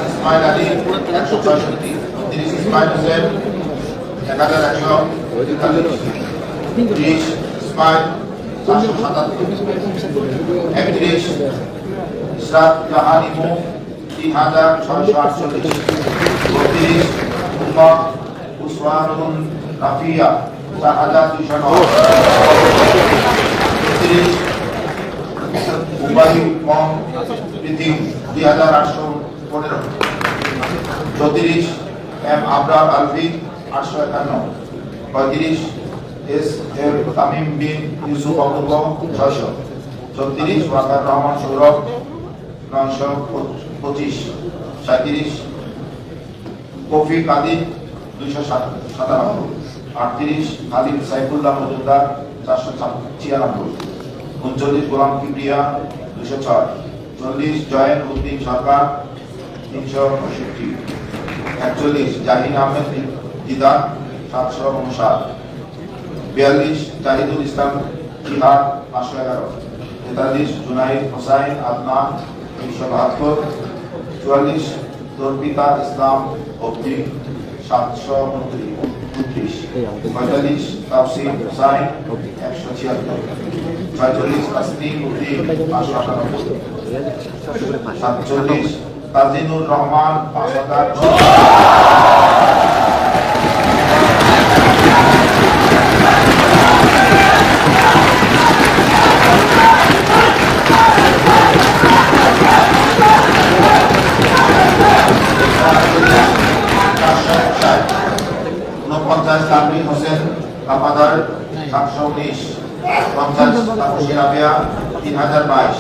Ismail Ali 165, 30 Ismail Hossain 1143, 30 Ismail 477, 31 Israt Jahan Emu 3648, 32 Ummat Usmanun Rafia 4209, 33 Ubai Mom Pritom 2815, 34 M Abrar Alvi 851, 35 S M Tamim Bin Yusuf Apurbo 600, 36 Wakar Rahman Sourav 925, 37 Kafi Kadir 297, 38 Khalid Saifullah Majumder 496, 39 Golam Kibria 206, 40 Zain Uddin সরকার 365, 41 জাহিন আহমেদ দিদার 759, 42 জাহিদুল ইসলাম জিহাদ 511, 43 জুনাইদ হোসাইন আদনান 372, 44 দর্পিতা ইসলাম অব্দি 729, 45 তাফসির হুসাইন 176, 46 তাসনিম উদ্দিন 598, 47 তাজিনুর রহমান 49 তানভীর হোসেন কাপাদার 719, 50 তাপসী রাবিয়া 3022,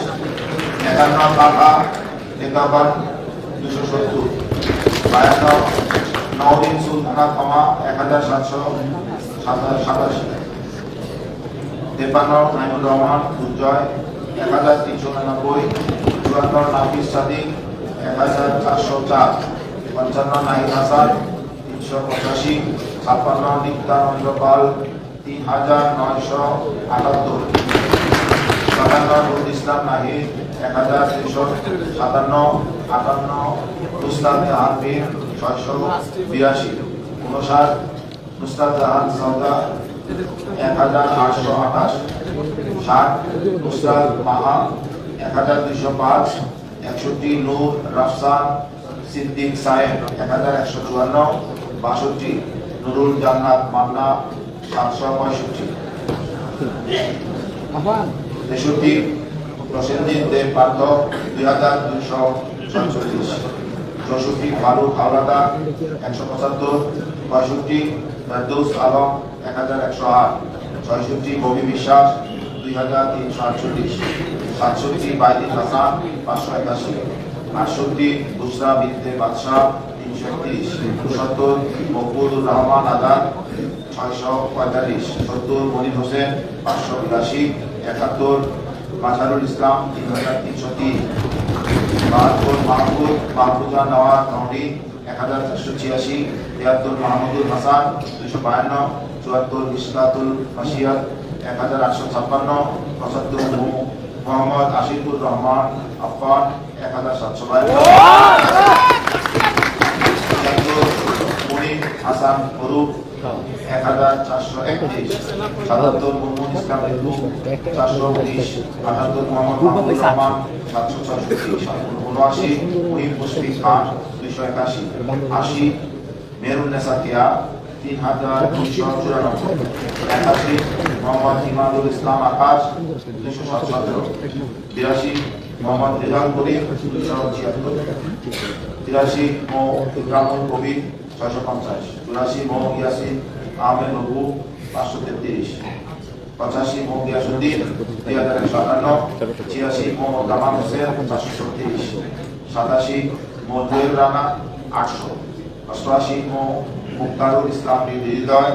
51 টাকা নেতাবান 270, 52 নওদিন সুলতানা ক্ষমা 1787, 53 নাইমুর রহমান দুর্জয় 1399, 54 নাফিস সাদিক 1404, 55 নাহিদ হাসান 385, 56 নিত্যানন্দ পাল 3978, 57 রুহুল ইসলাম নাহিদ 1357, 58 রুস্তাদ জাহান মীর 682, 59 নুসরাত জাহান সওদা 1828, 60 নুসরাত মাহা 1205, 61 নূর রাফসান সিদ্দিক সাহেব 1154, 62 নুরুল জান্নাত মান্না 765, 63 প্রসেনজিৎ দেব পার্থ 2246, 64 ফারুক হাওলাদার 175, 65 ফেরদৌস আলম 1108, 66 ববি বিশ্বাস 2348, 67 বাইদিন হাসান 581, 68 বুসরা বিনতে বাদশাহ 331, 70 মকবুলুর রহমান আজাদ 645, 70 মনির হোসেন 582, 71 মাজারুল ইসলাম 3303, 72 মাহফুজা নওয়াজ নওরি 1486, 73 মাহমুদুল হাসান 252, 74 ইসলাতুল মাসিয়াত 1856, 75 মোহাম্মদ আশিকুর রহমান আফফান 1752, 76 মুনির হাসান অরূপ 1431, 77 মুহম্মদ ইসলাম ইন্দু 419, 78 মোহাম্মদ মাহমুদুর রহমান 766, 79 মুহিব মুশফিক খান 281, 80 মেহরুন্নেসা কেয়া 3294, 81 মোহাম্মদ ইমাদুল ইসলাম আকাশ 277, 82 মোহাম্মদ রেজাল করিম 276, 83 মো ইকরামুল কবির 650, 84 মো ইয়াসিন আহমেদ নবু 533, 85 মো গিয়াসুদ্দিন 2158, 86 মো কামাল হোসেন 436, 87 মো জুয়েল রানা 800, 88 মো মুক্তারুল ইসলাম হৃদয়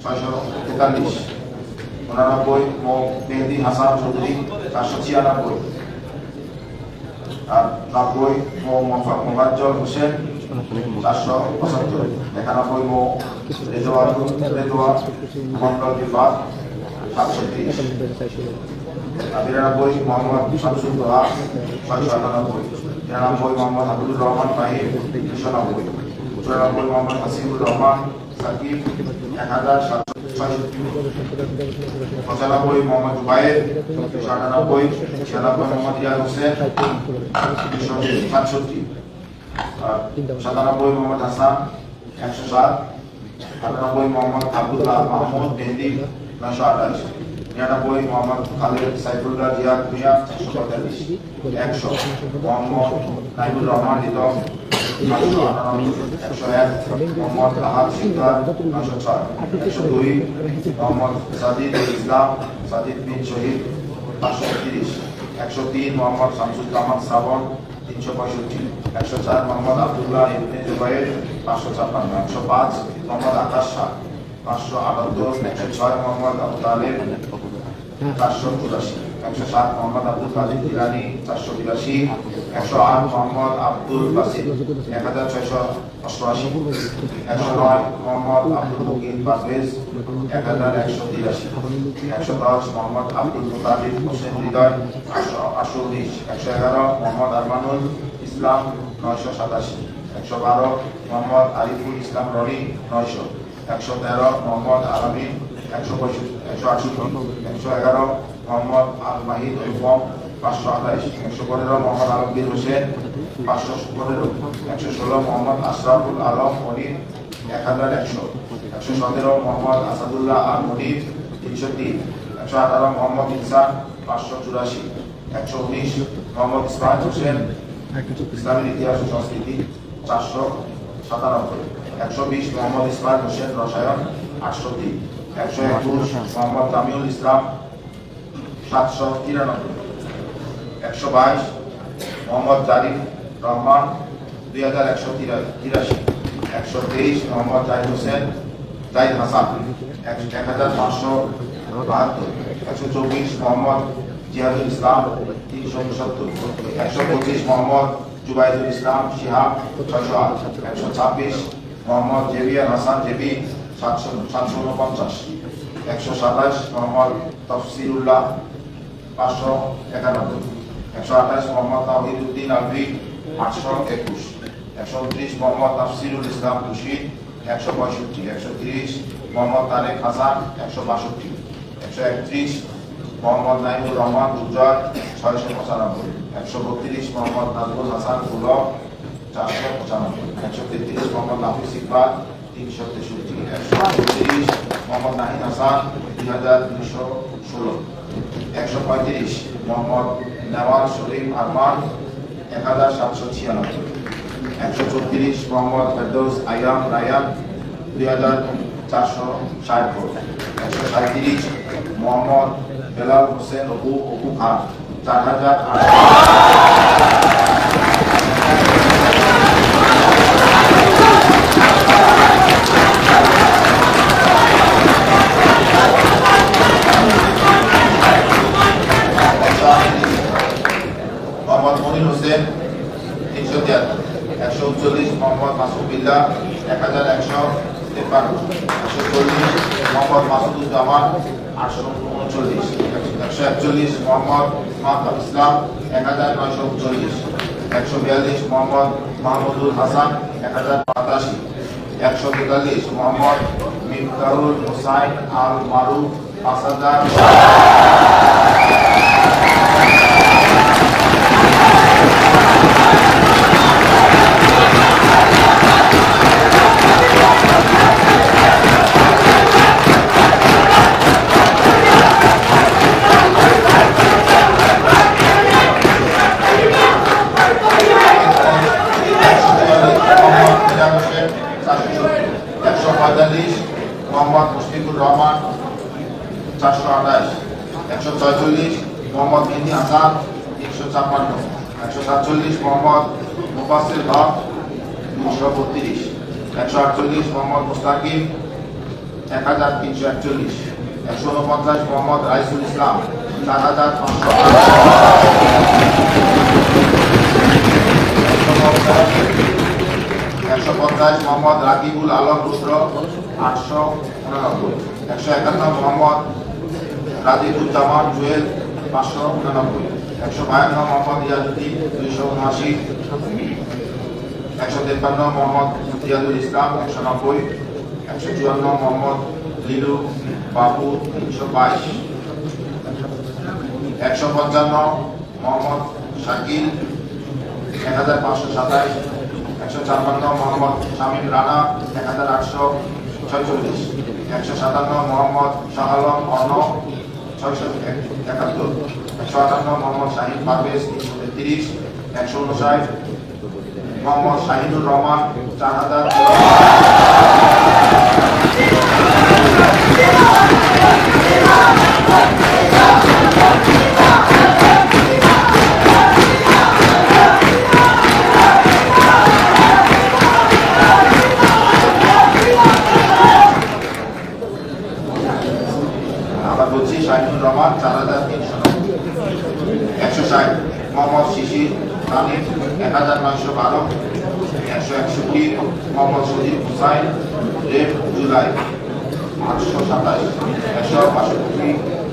643, 89 মো মেহেদি হাসান চৌধুরী 496, আর 90 মো মোফাজ্জল হোসেন 475, 91 মো রেজওয়ান মন্ডল বিভাগ 730, 92 মোহাম্মদ শামসুল দোহা 698, 93 মোহাম্মদ আব্দুর রহমান ফাহিম 290, 94 মোহাম্মদ হাসিবুর রহমান সাকিব 1766, 95 মোহাম্মদ জুবাইর 298, 96 মোহাম্মদ রিয়াজ হোসেন 267, 97 মোহাম্মদ হাসান 107, 98 মোহাম্মদ আব্দুল্লাহ মাহমুদ মেহেদি 928, 99 মোহাম্মদ খালেদ সাইফুল্লাহ জিয়াদ ভুঁইয়া 145, 100 মোহাম্মদ নাইমুর রহমান লিটন 101 মোহাম্মদ আহাদ সিকদার 906, 102 মোহাম্মদ সাজিদ ইসলাম সাজিদ বিন শহীদ 530, 103 মোহাম্মদ শামসুজ্জামান শ্রাবণ 365, 104 মোহাম্মদ আব্দুল্লাহ ইবনে জুবাইর 556, 105 মোহাম্মদ আকাশ শাহ 578, 106 মোহাম্মদ আবু তালেব 484, 107 মোহাম্মদ আব্দুল কাদির জিলানী 482, 108 মোহাম্মদ আব্দুল বাসির 1688, 109 মোহাম্মদ আব্দুল মুকিন পারভেজ 1183, 110 মোহাম্মদ আব্দুল মুতালিব হোসেন হৃদয় 819, 111 মোহাম্মদ আরমানুল ইসলাম 987, 112 মোহাম্মদ আরিফুল ইসলাম রনি 900, 113 মোহাম্মদ আলামিন 168, 111 মোহাম্মদ আল মাহিদ রুফম 528, 115 মোহাম্মদ আলমগীর হোসেন 515, 116 মোহাম্মদ আশরাফুল আলম মনির 1100, 117 মোহাম্মদ আসাদুল্লাহ আল মনির 303, 118 মোহাম্মদ ইনসান 584, 119 মোহাম্মদ ইসমাইল হোসেন ইসলামের ইতিহাস ও সংস্কৃতি 497, 120 মোহাম্মদ ইসমাইল হোসেন রসায়ন 803, 121 মোহাম্মদ জামিউল ইসলাম 793, 122 মোহাম্মদ জারিফ রহমান 2183, 123 মোহাম্মদ জাহিদ হোসেন জাহিদ হাসান 1572, 124 মোহাম্মদ জিয়াদুল ইসলাম 369, 125 মোহাম্মদ জুবাইদুল ইসলাম শিহাব 608, 126 মোহাম্মদ জেবিয়ার হাসান জেবি 749, 127 মোহাম্মদ তফসিরুল্লাহ 591, 128 মোহাম্মদ তাওহিদ উদ্দিন আলভি 821, 129 মোহাম্মদ তাফসিরুল ইসলাম খুরশিদ 165, 130 মোহাম্মদ তারেক হাসান 162, 131 মোহাম্মদ নাইমুর রহমান উজ্জ্বল 695, 132 মোহাম্মদ নাজমুল হাসান পুলক 495, 133 মোহাম্মদ নাফিস ইকবাল 363, 134 মোহাম্মদ নাহিদ হাসান 2216, 135 মোহাম্মদ নেওয়াজ শরীফ আরমান 1796, 134 মোহাম্মদ ফেরদৌস আয়াম রায়ান 2460 ভোট, 137 মোহাম্মদ বেলাল হোসেন অপু খান 4000। মোহাম্মদ মনির হোসেন 373, 139 মোহাম্মদ মাসুদ বিল্লাহ 1153, 140 মোহাম্মদ মাসুদুজ্জামান 839, 141 মোহাম্মদ মাহতাব ইসলাম 1939, 142 মোহাম্মদ মাহমুদুল হাসান 1085, 143 মোহাম্মদ মিফতাহুল হোসাইন আল মারুফ 5000। মোহাম্মদ মুশফিকুর রহমান 428, 146 মোহাম্মদ মেহেদি হাসান 356, 147 মোহাম্মদ মুফাসসির হক 232, 148 মোহাম্মদ মুস্তাকিম 1341, 149 মোহাম্মদ রাইসুল ইসলাম 150, মোহাম্মদ রাকিবুল আলম রুদ্র 889, 151 মোহাম্মদ রাজিবুজ্জামান জুয়েল 589, 152 মোহাম্মদ ইয়াজুদ্দিন 279, 153 মোহাম্মদ জিয়াদুল ইসলাম 190, 154 মোহাম্মদ লিলু বাবু 322, 155 মোহাম্মদ শাকিল 1527, 156 মোহাম্মদ শামীম রানা 1846, 157 মোহাম্মদ শাহ আলম অর্ণব 671, 158 মোহাম্মদ শাহিদ পারভেজ 333, 159 মোহাম্মদ শাহিনুর রহমান 4000। আবার বলছি শাহিনুর রহমান 4390, 160 মোহাম্মদ শিশির নানিম 1912, 161 মোহাম্মদ সজিব হুসাইন রেব জুলাই 827, 162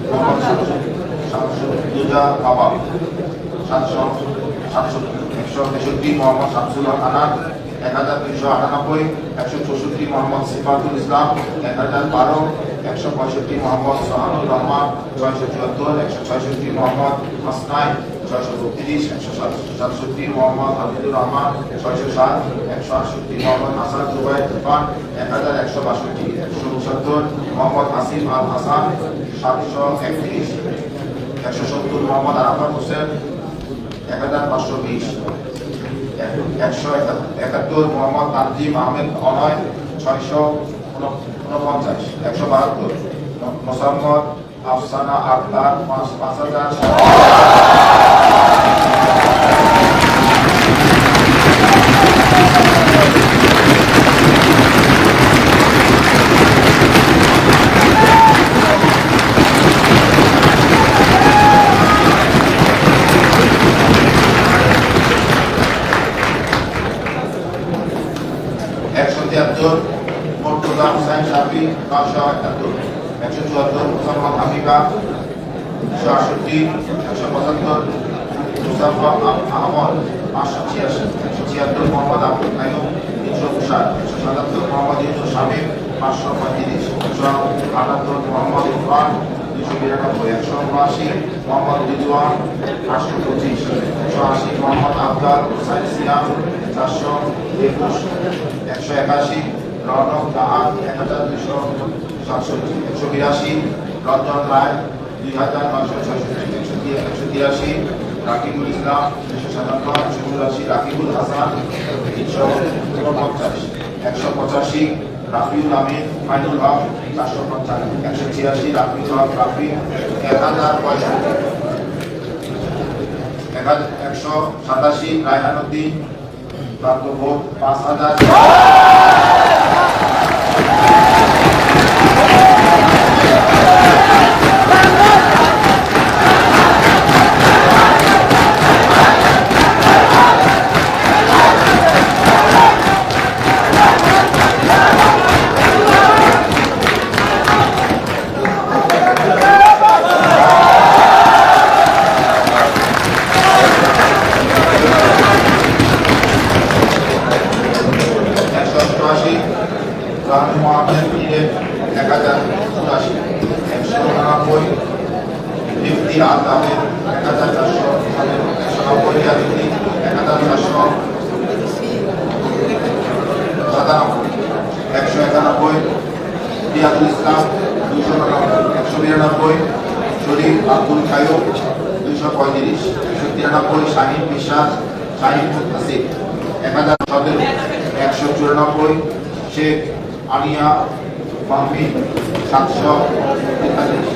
মোহাম্মদ শামসুদ্দুজা বাবা 767, 163 মোহাম্মদ শামসুল হক আনার 1298, 164 মোহাম্মদ সিফাতুল ইসলাম 1012, 165 মোহাম্মদ সোহানুর রহমান 674, 166 মোহাম্মদ হাসনাইন 632, 167 মোহাম্মদ হামিদুর রহমান 607, 168 মোহাম্মদ হাসান জুবাইর তুফান 1162, 169 মোহাম্মদ আসিফ আল হাসান 731, 170 মোহাম্মদ আরাফাত হোসেন 1520, 171 মোহাম্মদ তানজিম আহমেদ অনয় 649, 172 মোসাম্মদ আফসানা আক্তার 5000। মুর্তজা হুসাইন শাফি 971, 174 মুসাম্মদ হাবিবা 168, 175 মুসাফা আহমদ 586, 176 মোহাম্মদ আব্দুল কাইয়ুম 359, 177 মোহাম্মদ ইউসুফ শামীম 535, 178 মোহাম্মদ ইরফান 292, 179 মোহাম্মদ রিজওয়ান 825, 180 মোহাম্মদ আফজাল হুসাইন সিয়াম 421, 181 রৌনক জাহান 1267, 182 রঞ্জন রায় 2966, 183 রাকিবুল ইসলাম 257, 187 রাকিবুল হাসান 349, 185 রাফিউল আমিন ফাইনুল হক 450, 186 রাফিউল হক রাফি 1065, 187 রায়হানুদ্দিন প্রাপ্ত ভোট 5000। ইসলাম 299, শরীফ আব্দুল কাইয়ুম 235, 193 শাহিন বিশ্বাস শাহিন মুতাসির 1017, 194 শেখ আলিয়া ফাহমি 743,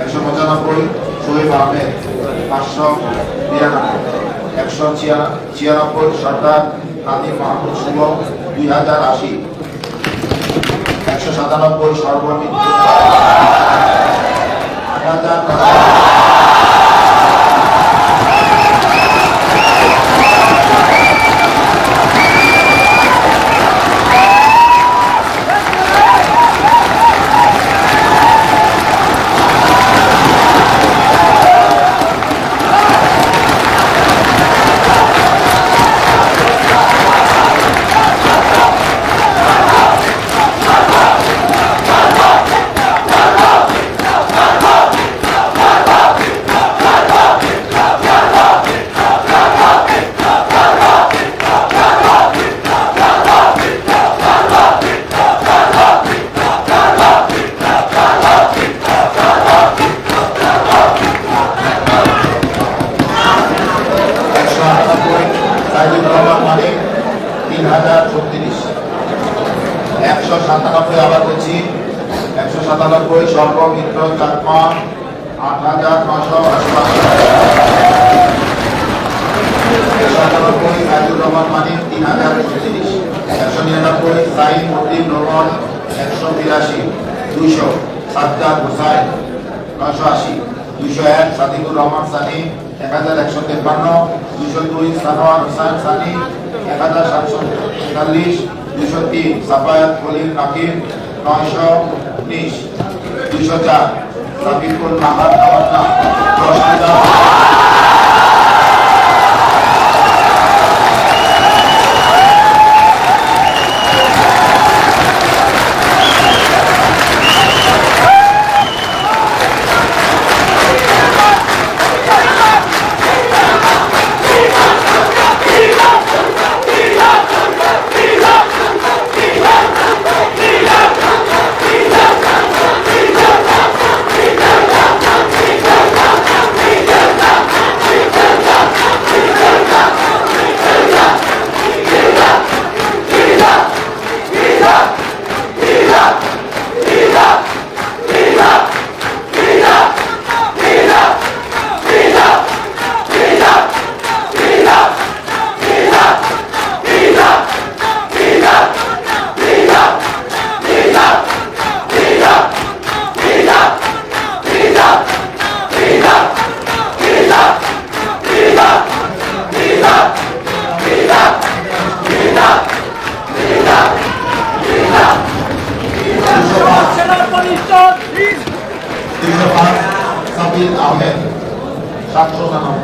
195 শোয়েব আহমেদ 592, 196 সর্দার নাদিম মাহমুদ শুভ 2080, 197 সর্বমিত্র 8000। আবার বলছি 197 সর্বমিত্র চাকমা 8998, 197 রহমান মানিক 3036, 199 সাইদ উদ্দিন রহমান 182, 200 সাজ্জাদ হুসাইন 980, 201 সাদিকুর রহমান সানি 1153, 202 সানোয়ার হুসাইন সানি 1743, 203 সাফায়াত খলিল নাকিব 919, 204 সাবিকুল নাহার তাওয়াক্কা 10,000। সাবির আহমেদ 799,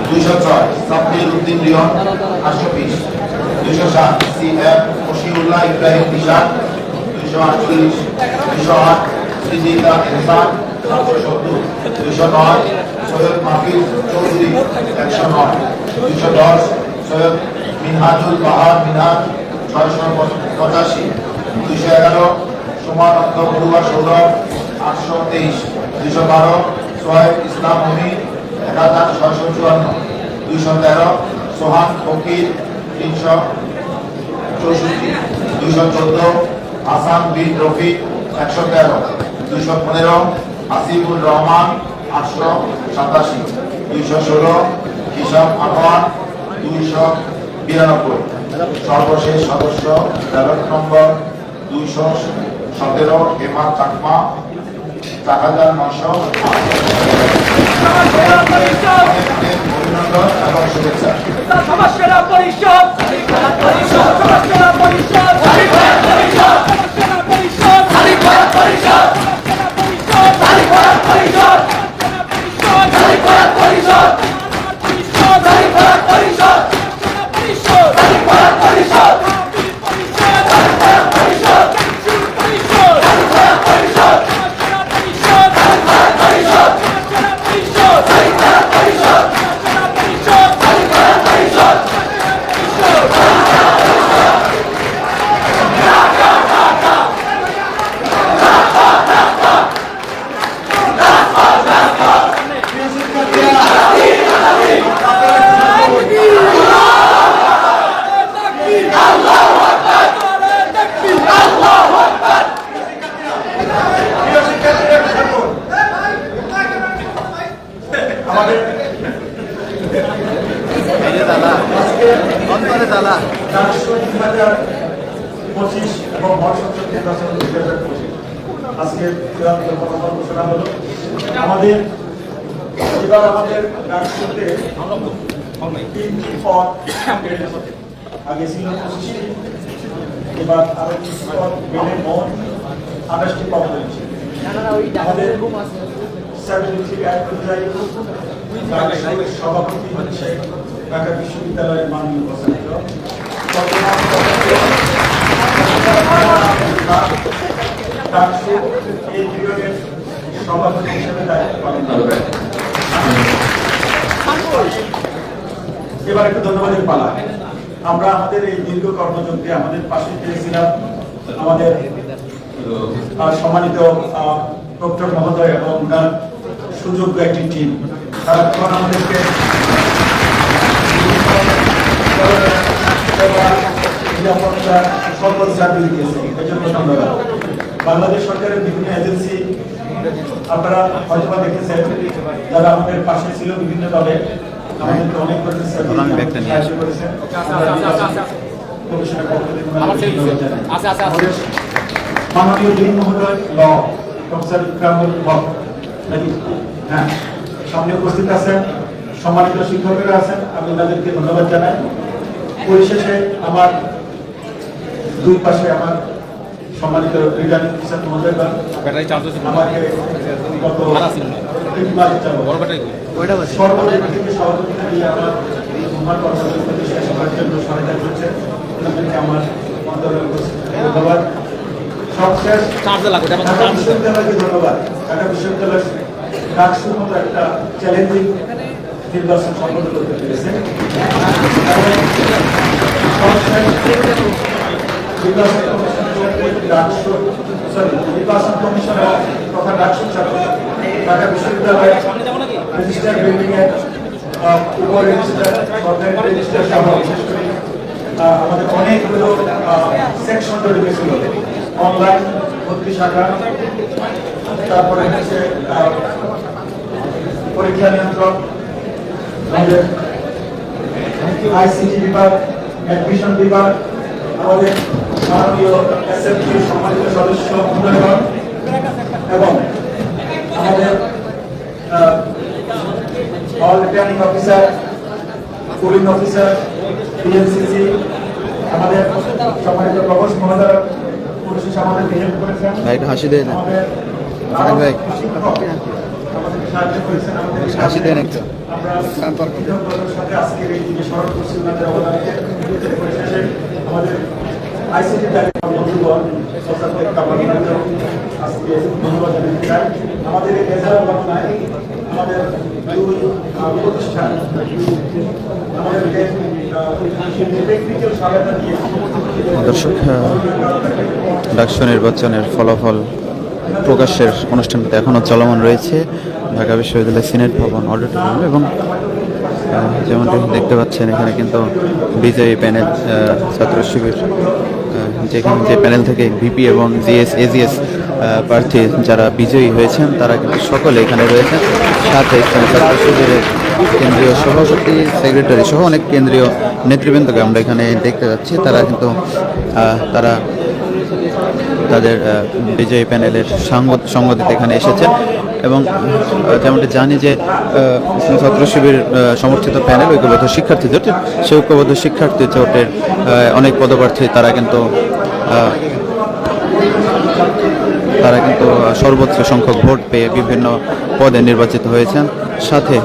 206 সাব্বির উদ্দিন রিয়ন 820, 7 CM মশিউল্লাহ ইব্রাহিম নিশান 238 208 সিদ্দিকা ইহসান 770 209 সৈয়দ মাহফিজ চৌধুরী 109 210 সৈয়দ মিনহাজুল বাহার মিনহাজ 685 211 সুমানন্দ বড়ুয়া সৌরভ 823 212 সোহেব ইসলাম মমিন 1654 213 সোহান ফকির 364 214 হাসান বিন রফিক 113 215 আসিফুর রহমান 887 216 হিসাব আনোয়ার 292 সর্বশেষ সদস্য ব্যালট নম্বর 217 হেমা চাকমা 4900 অভিনন্দন এবং শুভেচ্ছা। সমস্যা পরিষদ সমস্যা পরিষদ আজকে ঘোষণা হলো আমাদের এবার আমাদের রাষ্ট্রতে 3টি পদ আগে ছিল 25টি, এবার আরো কিছু পদ বেড়ে মোট 28টি পদ হয়েছে। আমাদের 73 অ্যাক্ট অনুযায়ী সভাপতি হচ্ছে ঢাকা বিশ্ববিদ্যালয়ের মাননীয় উপাচার্য। এই বিভাগের সভাপতি হিসেবে দায়িত্ব পালন করবেন। এবার একটু ধন্যবাদের পালা। আমরা আমাদের এই দীর্ঘ কর্মযজ্ঞে আমাদের পাশে পেয়েছিলাম আমাদের সম্মানিত ডক্টর মহোদয় এবং ওনার সুযোগ্য একটি টিম। তারা তখন আমাদেরকে নিরাপত্তা সকল সার্ভিস দিয়েছে, এই জন্য ধন্যবাদ। বাংলাদেশ সরকারের বিভিন্ন এজেন্সি আপনারা হয়তো দেখেছেন, যারা আমাদের পাশে ছিল বিভিন্নভাবে আমাদেরকে অনেক সাহায্য করেছেন। মাননীয় ডিন মহোদয় ল প্রফেসর ইকরামুল হক, হ্যাঁ, সামনে উপস্থিত আছেন, সম্মানিত শিক্ষকেরা আছেন, আমি তাদেরকে ধন্যবাদ জানাই। পরিশেষে আমার দুই পাশে আমার সম্মানিত রিটার্নিং অফিসার মহোদয়গণ আমাকে গত 3 মাস যাবত সর্বদিক থেকে সহযোগিতা দিয়ে আমার কর্মসূচি শেষ করার জন্য সহায়তা করছেন। ওনাদেরকে আমার অন্তরের ধন্যবাদ। সবশেষ ঢাকা বিশ্ববিদ্যালয়কে ধন্যবাদ। ঢাকা বিশ্ববিদ্যালয় ডাকসুর মতো একটা চ্যালেঞ্জিং নির্বাচন সম্পন্ন করতে পেরেছে। নির্বাচন কমিশনের তথা ডাকসুর সাথে ঢাকা বিশ্ববিদ্যালয়ের রেজিস্টার বিল্ডিং এর উপর রেজিস্টার সরকারি রেজিস্টার সহ বিশেষ করে আমাদের অনেকগুলো সেকশন তৈরি হয়েছিল। অনলাইন ভর্তি শাখা, তারপরে হচ্ছে পরীক্ষা নিয়ন্ত্রণ, আমাদের আইসিটি বিভাগ, অ্যাডমিশন বিভাগ, আমাদের মাননীয় এসএফসির সম্মানিত সদস্য মহোদয়গণ এবং আমাদের all returning officer, pulling officer, BNCC, আমাদের সম্মানিত প্রভোস্ট মহোদয় পরিশেষে আমাদেরকে হেল্প করেছেন। হাসি দেন, আমাদের শিক্ষক আমাদেরকে সাহায্য করেছেন। হাসি দেন একটা। আমরা কৃতজ্ঞতার সাথে আজকের এই দিনে স্মরণ করছি ওনাদের অবদানকে। পরিশেষে আইসিটি ডাইরেক্টর বন্ধুগণ প্রশাসনিক কর্মকর্তাদের আজকে ধন্যবাদ জানাতে চাই। আমাদের এই মেধার ঘটনায় আমাদের দুই প্রতিষ্ঠান আমাদেরকে টেকনিক্যাল সহায়তা দিয়ে দর্শক, ডাকসু নির্বাচনের ফলাফল প্রকাশের অনুষ্ঠানটা এখনও চলমান রয়েছে ঢাকা বিশ্ববিদ্যালয় সিনেট ভবন অডিটোরিয়ামে, এবং যেমনটি দেখতে পাচ্ছেন এখানে কিন্তু বিজয়ী প্যানেল ছাত্র শিবির, যেখানে যে প্যানেল থেকে ভিপি এবং জিএস এজিএস প্রার্থী যারা বিজয়ী হয়েছেন তারা কিন্তু সকলে এখানে রয়েছেন। সাথে স্থানীয় ছাত্র শিবিরের কেন্দ্রীয় সভাপতি, সেক্রেটারি সহ অনেক কেন্দ্রীয় নেতৃবৃন্দকে আমরা এখানে দেখতে পাচ্ছি। তারা কিন্তু তারা তাদের বিজয়ী প্যানেলের সঙ্গতিতে এখানে এসেছেন, এবং যেমনটি জানি যে ছাত্র শিবির সমর্থিত প্যানেল ঐক্যবদ্ধ শিক্ষার্থী জোট, সেই ঐক্যবদ্ধ শিক্ষার্থী জোটের অনেক পদপ্রার্থী তারা কিন্তু সর্বোচ্চ সংখ্যক ভোট পেয়ে বিভিন্ন পদে নির্বাচিত হয়েছেন। সাথে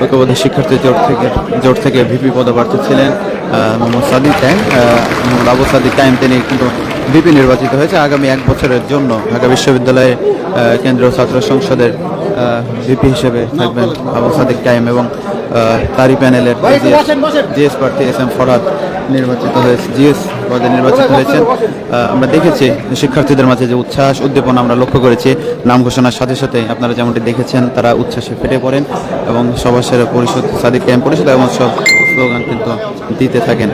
ঐক্যবদ্ধ শিক্ষার্থী জোট থেকে ভিপি পদপ্রার্থী ছিলেন মোহাম্মদ সাদিক কায়েম, মোহাম্মদ আবু সাদিক কায়েম, তিনি কিন্তু ভিপি নির্বাচিত হয়েছে। আগামী 1 বছরের জন্য ঢাকা বিশ্ববিদ্যালয়ের কেন্দ্রীয় ছাত্র সংসদের ভিপি হিসেবে থাকবেন আবু সাদিক কায়েম, এবং তারই প্যানেলের জিএস প্রার্থী SM ফরহাদ নির্বাচিত হয়েছে, জিএস পদে নির্বাচিত হয়েছেন। আমরা দেখেছি শিক্ষার্থীদের মাঝে যে উচ্ছ্বাস উদ্দীপনা আমরা লক্ষ্য করেছি। নাম ঘোষণার সাথে সাথে আপনারা যেমনটি দেখেছেন তারা উচ্ছ্বাসে ফেটে পড়েন এবং সবার সেরা পরিষদ, সাদিক কায়েম পরিষদ, এবং সব স্লোগান কিন্তু দিতে থাকেন।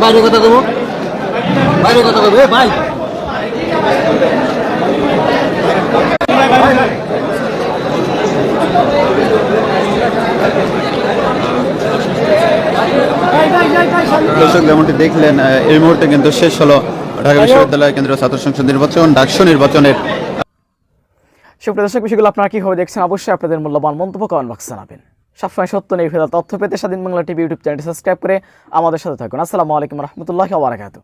বাইরে কথা দেবো, বাইরে কথা দেবো ভাই। দর্শক, যেমনটি দেখলেন এই মুহূর্তে কিন্তু শেষ হলো ঢাকা বিশ্ববিদ্যালয় কেন্দ্রীয় ছাত্র সংসদ নির্বাচন, ডাকসু নির্বাচনের। সুপ্রিয় দর্শক, বিষয়গুলো আপনারা কীভাবে দেখছেন অবশ্যই আপনাদের মূল্যবান মন্তব্য কমেন্ট বক্সে জানাবেন। সবসময় সত্য নির্ভেজাল তথ্য পেতে স্বাধীন বাংলা টিভি ইউটিউব চ্যানেলটি সাবস্ক্রাইব করে আমাদের সাথে থাকুন। আসসালামু আলাইকুম রহমতুল্লাহি ওয়া বারাকাতুহু।